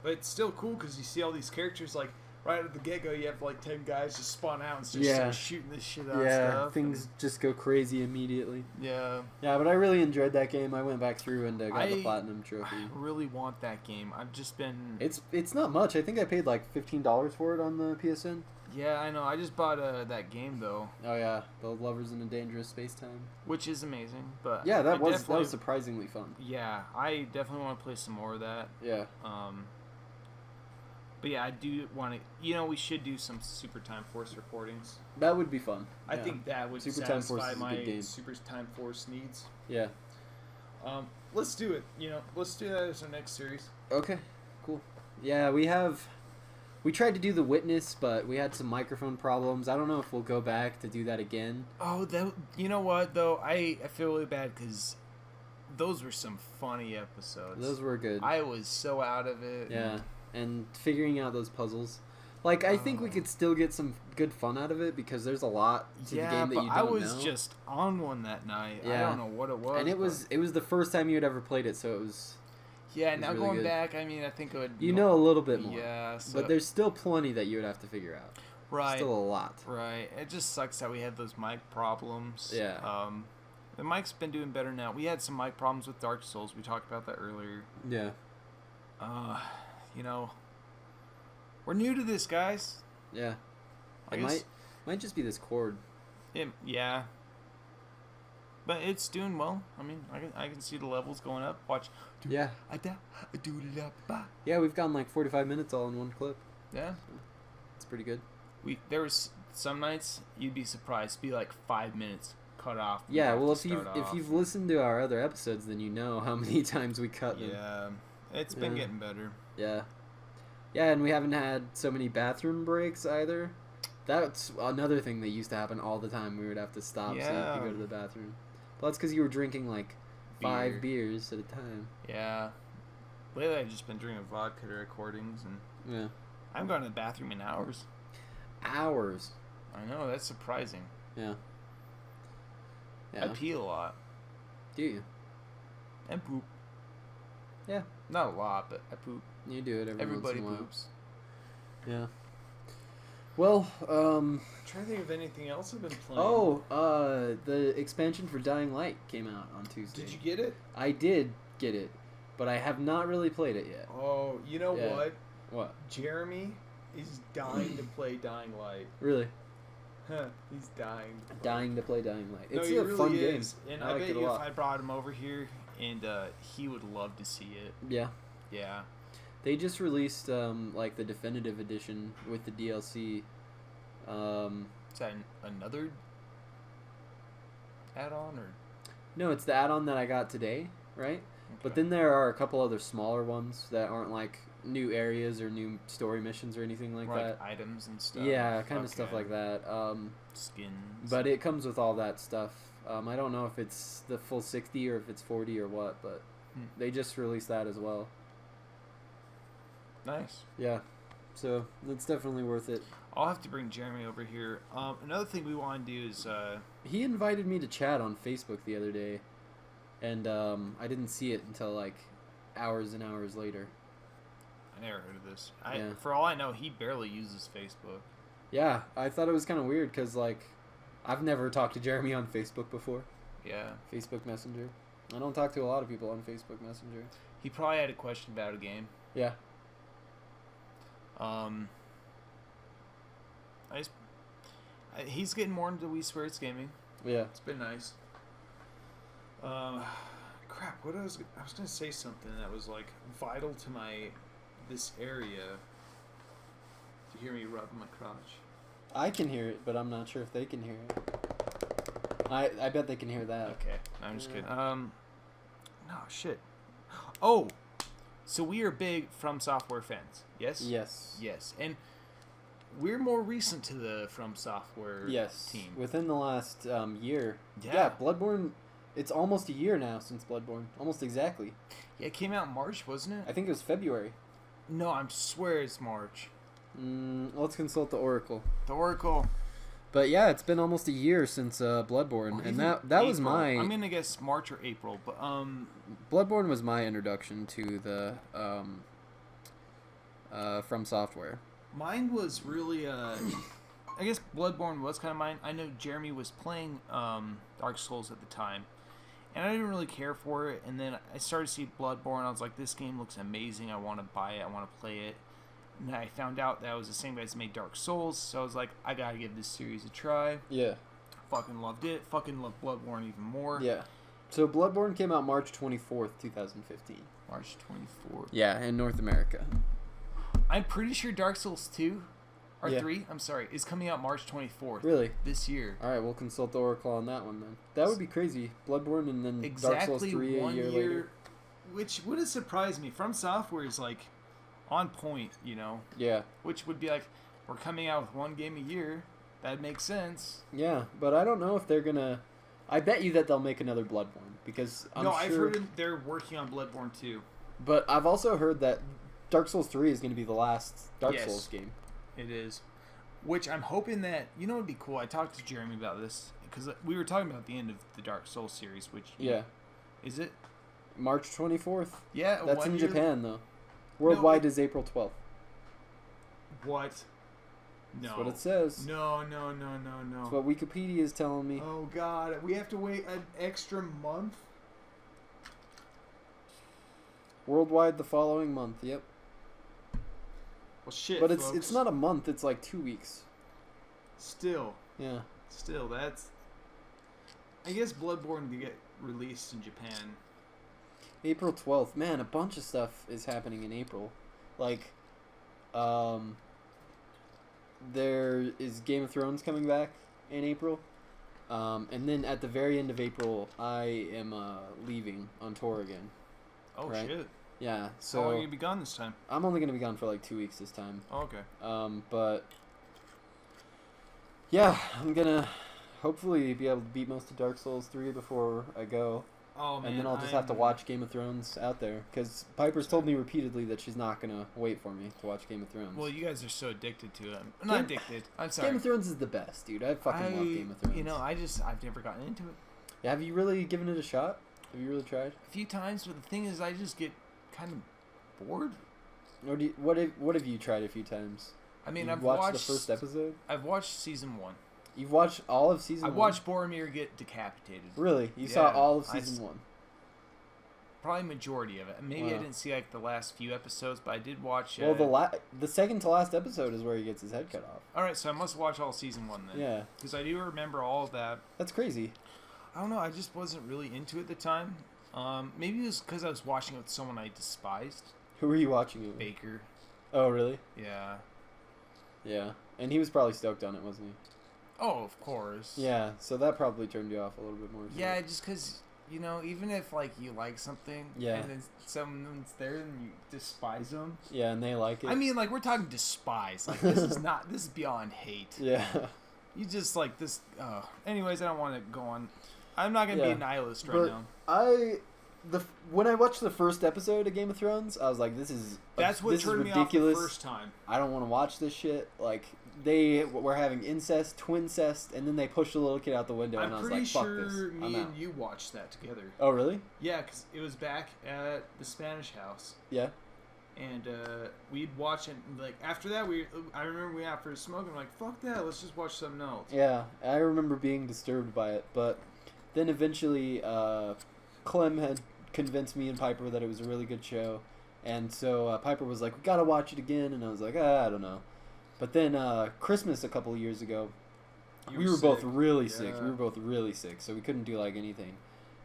But it's still cool because you see all these characters, like, right at the get-go, you have, like, 10 guys just spawn out and start shooting this shit out and stuff. Things just go crazy immediately. Yeah. Yeah, but I really enjoyed that game. I went back through and got the platinum trophy. I really want that game. I've just been... It's not much. I think I paid, like, $15 for it on the PSN. Yeah, I know. I just bought that game, though. Oh, yeah. The Lovers in a Dangerous Space-Time. Which is amazing, but... Yeah, that was surprisingly fun. Yeah, I definitely want to play some more of that. Yeah. But yeah, I do want to... You know, we should do some Super Time Force recordings. That would be fun. I think that would satisfy my Super Time Force needs. Yeah. Let's do it. You know, let's do that as our next series. Okay, cool. Yeah, we tried to do The Witness, but we had some microphone problems. I don't know if we'll go back to do that again. Oh, you know what, though? I feel really bad because those were some funny episodes. Those were good. I was so out of it. Yeah, and figuring out those puzzles. Like, I think we could still get some good fun out of it because there's a lot to the game that you don't know. I was just on one that night. Yeah. I don't know what it was. And it was the first time you had ever played it, so it was... Yeah, now really going back, I mean, I think it would... You know a little bit more. Yeah. So, but there's still plenty that you would have to figure out. Right. Still a lot. Right. It just sucks that we had those mic problems. Yeah. The mic's been doing better now. We had some mic problems with Dark Souls. We talked about that earlier. Yeah. You know, we're new to this, guys. Yeah. It might just be this cord. Yeah. But it's doing well. I mean, I can see the levels going up. Watch. Yeah. Yeah, we've gone like 45 minutes all in one clip. Yeah. It's pretty good. There was some nights you'd be surprised. Be like 5 minutes cut off. Yeah, well, if you've listened to our other episodes, then you know how many times we cut them. Yeah. It's been getting better. Yeah. Yeah, and we haven't had so many bathroom breaks either. That's another thing that used to happen all the time. We would have to stop so you could go to the bathroom. But that's because you were drinking like 5 beers at a time. Yeah. Lately, I've just been drinking vodka to recordings, and yeah, I'm going to the bathroom in hours. Hours. I know, that's surprising. Yeah. I pee a lot. Do you? And poop. Yeah. Not a lot, but I poop. You do it Everybody once in a while. poops. Yeah. Well, I'm trying to think of anything else I've been playing. Oh, the expansion for Dying Light came out on Tuesday. Did you get it? I did get it, but I have not really played it yet. Oh, you know what? What? Jeremy is dying to play Dying Light. Really? Huh, he's dying. Dying to play Dying Light. It's a really fun game. And I bet you if I brought him over here, and he would love to see it. Yeah. Yeah. They just released like the definitive edition with the DLC. Is that another add-on or? No, it's the add-on that I got today, right? Okay. But then there are a couple other smaller ones that aren't like new areas or new story missions or anything like that. Items and stuff. Yeah, kind of stuff like that. Skins. But it comes with all that stuff. I don't know if it's the full 60 or if it's 40 or what, but they just released that as well. Nice. Yeah, so it's definitely worth it. I'll have to bring Jeremy over here. Another thing we want to do is... He invited me to chat on Facebook the other day, and I didn't see it until like hours and hours later. I never heard of this. Yeah. For all I know, he barely uses Facebook. Yeah, I thought it was kind of weird because like I've never talked to Jeremy on Facebook before. Yeah. Facebook Messenger. I don't talk to a lot of people on Facebook Messenger. He probably had a question about a game. Yeah. He's getting more into Wii Sports gaming. Yeah. It's been nice. Crap. I was gonna say something that was like vital to this area. To hear me rubbing my crotch. I can hear it, but I'm not sure if they can hear it. I bet they can hear that. Okay. I'm just kidding. No, shit. Oh! So we are big From Software fans, yes? Yes. Yes. And we're more recent to the From Software team. Within the last year. Yeah. Bloodborne, it's almost a year now since Bloodborne. Almost exactly. Yeah, it came out in March, wasn't it? I think it was February. No, I swear it's March. Let's consult the Oracle. The Oracle. But yeah, it's been almost a year since Bloodborne, and that was my... I'm gonna guess March or April, but Bloodborne was my introduction to the From Software. Mine was really I guess Bloodborne was kind of mine. I know Jeremy was playing Dark Souls at the time, and I didn't really care for it. And then I started to see Bloodborne. I was like, this game looks amazing. I want to buy it. I want to play it. And then I found out that was the same guys that made Dark Souls, so I was like, I gotta give this series a try. Yeah. Fucking loved it. Fucking loved Bloodborne even more. Yeah. So Bloodborne came out March 24th, 2015. March 24th. Yeah, in North America. I'm pretty sure Dark Souls 2 or Yeah. 3, I'm sorry, is coming out March 24th. Really? This year. All right, we'll consult the Oracle on that one then. That would be crazy. Bloodborne and then Exactly Dark Souls 3 a year later. Which would have surprised me. From Software is like on point, you know. Yeah. Which would be like, we're coming out with one game a year. That makes sense. Yeah, but I don't know if they're gonna... I bet you that they'll make another Bloodborne, because I'm sure... I've heard they're working on Bloodborne 2. But I've also heard that Dark Souls 3 is going to be the last Dark Yes. Souls game. It is. Which I'm hoping that, you know, it'd be cool. I talked to Jeremy about this because we were talking about the end of the Dark Souls series, which Yeah. is it? March 24th. Yeah, That's in 1 year. Japan, though. Worldwide is April 12th. What? No. That's what it says. No. That's what Wikipedia is telling me. Oh God, we have to wait an extra month. Worldwide the following month. Yep. Well, shit. But folks. it's not a month. It's like 2 weeks. Still, Yeah. that's. I guess Bloodborne to get released in Japan. April 12th. Man, a bunch of stuff is happening in April. Like, there is Game of Thrones coming back in April. And then at the very end of April, I am leaving on tour again. Oh, Right. shit. Yeah, How long are so you going to be gone this time? I'm only going to be gone for like 2 weeks this time. Oh, okay. But yeah, I'm going to hopefully be able to beat most of Dark Souls 3 before I go. Oh man. And then I'll just have to watch Game of Thrones out there. Because Piper's told me repeatedly that she's not going to wait for me to watch Game of Thrones. Well, you guys are so addicted to it. Not addicted. I'm sorry. Game of Thrones is the best, dude. I fucking love Game of Thrones. You know, I've never gotten into it. Yeah, have you really given it a shot? Have you really tried? A few times, but the thing is, I just get kind of bored. Or what have you tried a few times? I mean, You've I've watched watched the first episode? I've watched season 1. You've watched all of season 1? I watched Boromir get decapitated. Really? You saw Yeah, all of season 1? Probably majority of it. Maybe I Wow. didn't see like the last few episodes, but I did watch. Well, the second to last episode is where he gets his head cut off. All right, so I must watch all season 1 then. Yeah, Because I do remember all of that. that's crazy. I don't know. I just wasn't really into it at the time. Maybe it was because I was watching it with someone I despised. Who were you watching it with? Baker. Oh, really? Yeah. Yeah. And he was probably stoked on it, wasn't he? Oh, of course. Yeah, so that probably turned you off a little bit more. Yeah, just because, you know, even if, like, you like something, Yeah. and then someone's there and you despise them. Yeah, and they like it. I mean, like, we're talking despise. Like, this is beyond hate. Yeah. You just, like, this, anyways, I don't want to go on. I'm not going to be a nihilist right now. When I watched the first episode of Game of Thrones, I was like, this is turned me off the first time. I don't want to watch this shit. Like, they were having incest, twincest, and then they pushed a little kid out the window, and I was like, fuck this. I'm pretty sure me out. and you watched that together. Oh, really? Yeah, because it was back at the Spanish house. Yeah. And we'd watch it, like, after that, I remember we went out for a smoke, and I'm like, fuck that, let's just watch something else. Yeah, I remember being disturbed by it, but then eventually Clem had convinced me and Piper that it was a really good show, and so Piper was like, we gotta watch it again, and I was like, I don't know. But then Christmas a couple of years ago, we were both really sick. We were both really sick, so we couldn't do, like, anything.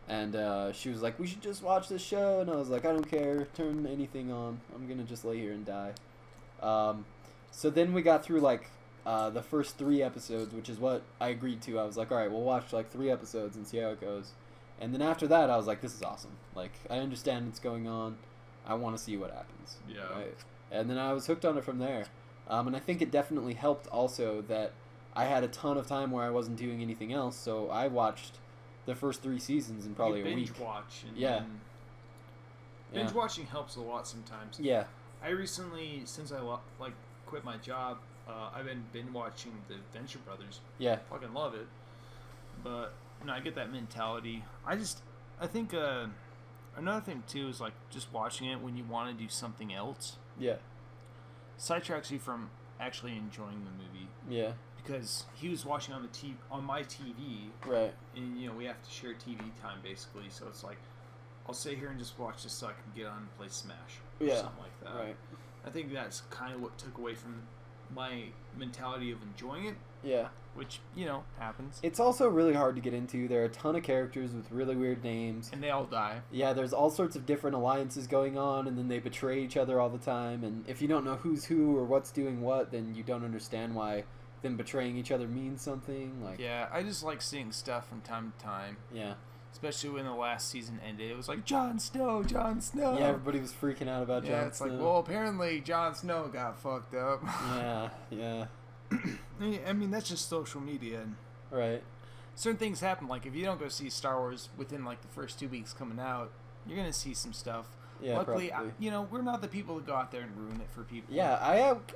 And she was like, we should just watch this show. And I was like, I don't care. Turn anything on. I'm going to just lay here and die. So then we got through, like, the first 3 episodes, which is what I agreed to. I was like, all right, we'll watch, like, 3 episodes and see how it goes. And then after that, I was like, this is awesome. Like, I understand what's going on. I want to see what happens. Yeah. Right? And then I was hooked on it from there. And I think it definitely helped also that I had a ton of time where I wasn't doing anything else. So I watched the first 3 seasons in probably a week. Watch. Yeah. Binge watching helps a lot sometimes. Yeah. I recently, since I quit my job, I've been binge watching the Venture Brothers. Yeah. Fucking love it. But I get that mentality. I think another thing too is, like, just watching it when you want to do something else. Yeah. Sidetracks you from actually enjoying the movie. Yeah. Because he was watching on my TV. Right. And, you know, we have to share TV time, basically. So it's like, I'll sit here and just watch this so I can get on and play Smash. Or something like that. Right. I think that's kind of what took away from my mentality of enjoying it. Yeah. Which, you know, happens. It's also really hard to get into. There are a ton of characters with really weird names. And they all die. Yeah, there's all sorts of different alliances going on, and then they betray each other all the time. And if you don't know who's who or what's doing what, then you don't understand why them betraying each other means something. Like, yeah, I just like seeing stuff from time to time. Yeah. Especially when the last season ended. It was like, Jon Snow, Jon Snow. Yeah, everybody was freaking out about Jon Snow. Yeah, it's like, well, apparently Jon Snow got fucked up. Yeah, yeah. I mean, that's just social media. And right. certain things happen. Like, if you don't go see Star Wars within, like, the first 2 weeks coming out, you're going to see some stuff. Yeah, luckily, probably. We're not the people to go out there and ruin it for people. Yeah,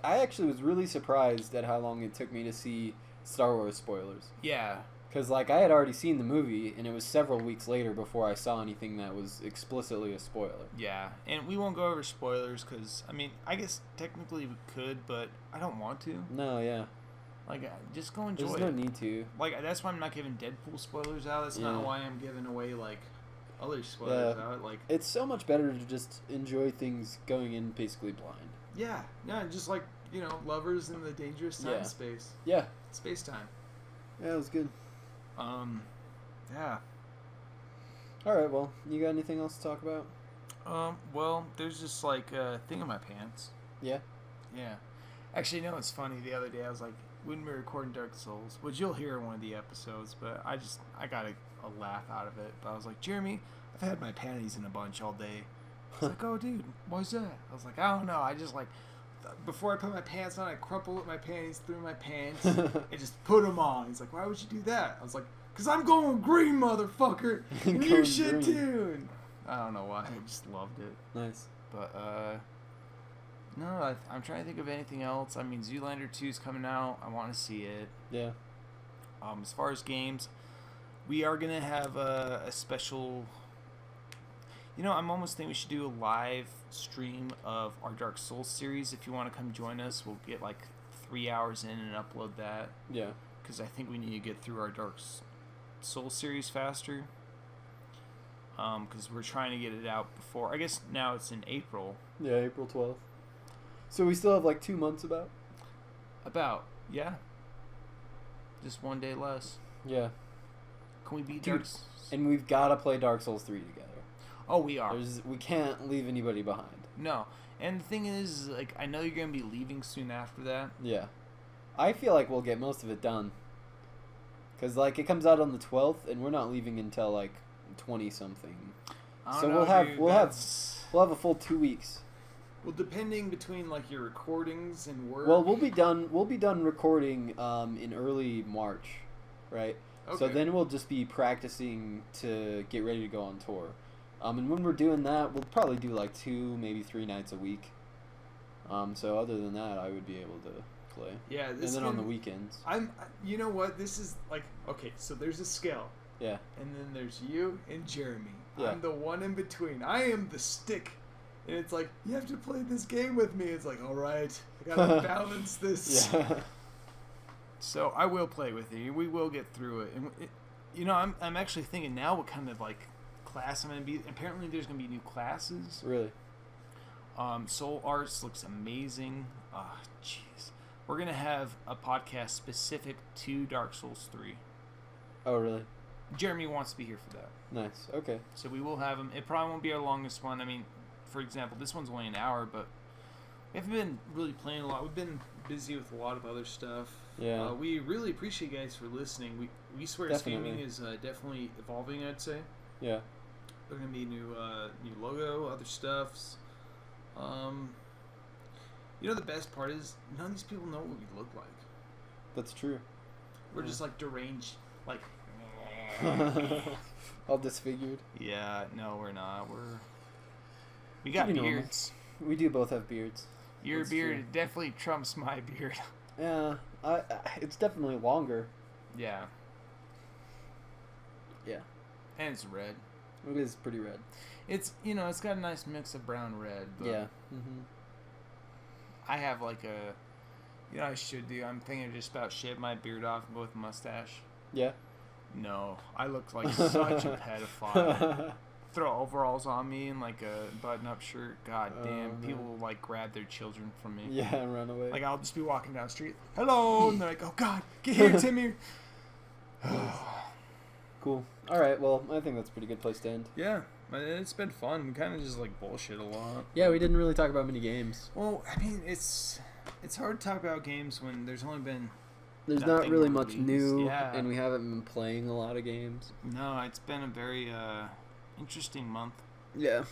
I actually was really surprised at how long it took me to see Star Wars spoilers. Yeah. Because, like, I had already seen the movie, and it was several weeks later before I saw anything that was explicitly a spoiler. Yeah, and we won't go over spoilers because, I mean, I guess technically we could, but I don't want to. No, yeah. Like, just go enjoy it. There's no need to. Like, that's why I'm not giving Deadpool spoilers out. That's not why I'm giving away, like, other spoilers out. Like, it's so much better to just enjoy things going in basically blind. Yeah, just like, you know, lovers in the dangerous time space. Yeah. Space time. Yeah, it was good. Yeah. Alright, well, you got anything else to talk about? Well, there's just, like, a thing in my pants. Yeah? Yeah. Actually, you know, it's funny. The other day, I was like, when we were recording Dark Souls, which you'll hear in one of the episodes, but I got a laugh out of it. But I was like, Jeremy, I've had my panties in a bunch all day. He's like, oh, dude, why's that? I was like, I don't know. I just, like, before I put my pants on, I crumple up my panties through my pants and just put them on. He's like, why would you do that? I was like, because I'm going green, motherfucker. And you should too. I don't know why. I just loved it. Nice. But, no, I'm trying to think of anything else. I mean, Zoolander 2 is coming out. I want to see it. Yeah. As far as games, we are going to have a special... You know, I'm almost thinking we should do a live stream of our Dark Souls series. If you want to come join us, we'll get like 3 hours in and upload that. Yeah. Because I think we need to get through our Dark Souls series faster. Because we're trying to get it out before... I guess now it's in April. Yeah, April 12th. So we still have like 2 months about? About, yeah. Just 1 day less. Yeah. Can we beat Dude, Dark Souls? And we've got to play Dark Souls 3 together. Oh, we are. We can't leave anybody behind. No. And the thing is, like, I know you're going to be leaving soon after that. Yeah. I feel like we'll get most of it done. Because, like, it comes out on the 12th, and we're not leaving until, like, 20-something. I don't So know, we'll have dude, we'll have that's- we'll have a full 2 weeks. Well, depending between like your recordings and work. Well, we'll be done recording in early March, right? So Okay. then we'll just be practicing to get ready to go on tour. And when we're doing that, we'll probably do like 2, maybe 3 nights a week. So other than that, I would be able to play. Yeah, And this then on the can- weekends. You know what? This is like okay. So there's a scale, Yeah. and then there's you and Jeremy. Yeah. I'm the one in between. I am the stick, and it's like you have to play this game with me. It's like all right, I gotta balance this. Yeah. So I will play with you. We will get through it. And I'm actually thinking now what kind of like class I'm gonna be. Apparently, there's gonna be new classes. Really? Soul Arts looks amazing. Ah, jeez. We're gonna have a podcast specific to Dark Souls 3. Oh, really? Jeremy wants to be here for that, Nice. Okay. so we will have him. It probably won't be our longest one. I mean, for example, this one's only an hour, but we haven't been really playing a lot. We've been busy with a lot of other stuff. Yeah. We really appreciate you guys for listening. We swear Definitely. gaming is definitely evolving. I'd say Yeah. there's gonna be new logo, other stuffs. The best part is none of these people know what we look like. That's true. We're Yeah. just like deranged, like. All disfigured. Yeah, no, we're not. We got Pretty normal. beards. We do both have beards. Your That's beard true. definitely trumps my beard. Yeah. It's definitely longer. Yeah, Yeah. and it's red. It is pretty red. It's it's got a nice mix of brown red. But Yeah. Mm-hmm. I have like a, I should do. I'm thinking just about shave my beard off and go with a mustache. Yeah. No, I look like such a pedophile. Throw overalls on me and like a button-up shirt. God Oh, damn, man. people will like grab their children from me. Yeah, run away. Like I'll just be walking down the street, hello, and they're like, oh God, get here, Timmy. Cool. All right. Well, I think that's a pretty good place to end. Yeah, it's been fun. We kind of just like bullshit a lot. Yeah, we didn't really talk about many games. Well, I mean, it's hard to talk about games when there's only been There's not Nothing really much released. new, Yeah. and we haven't been playing a lot of games. no. It's been a very interesting month. Yeah.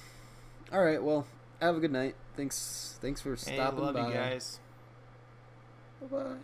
All right. Well, have a good night. Thanks for Hey, stopping love by. you guys. Bye bye.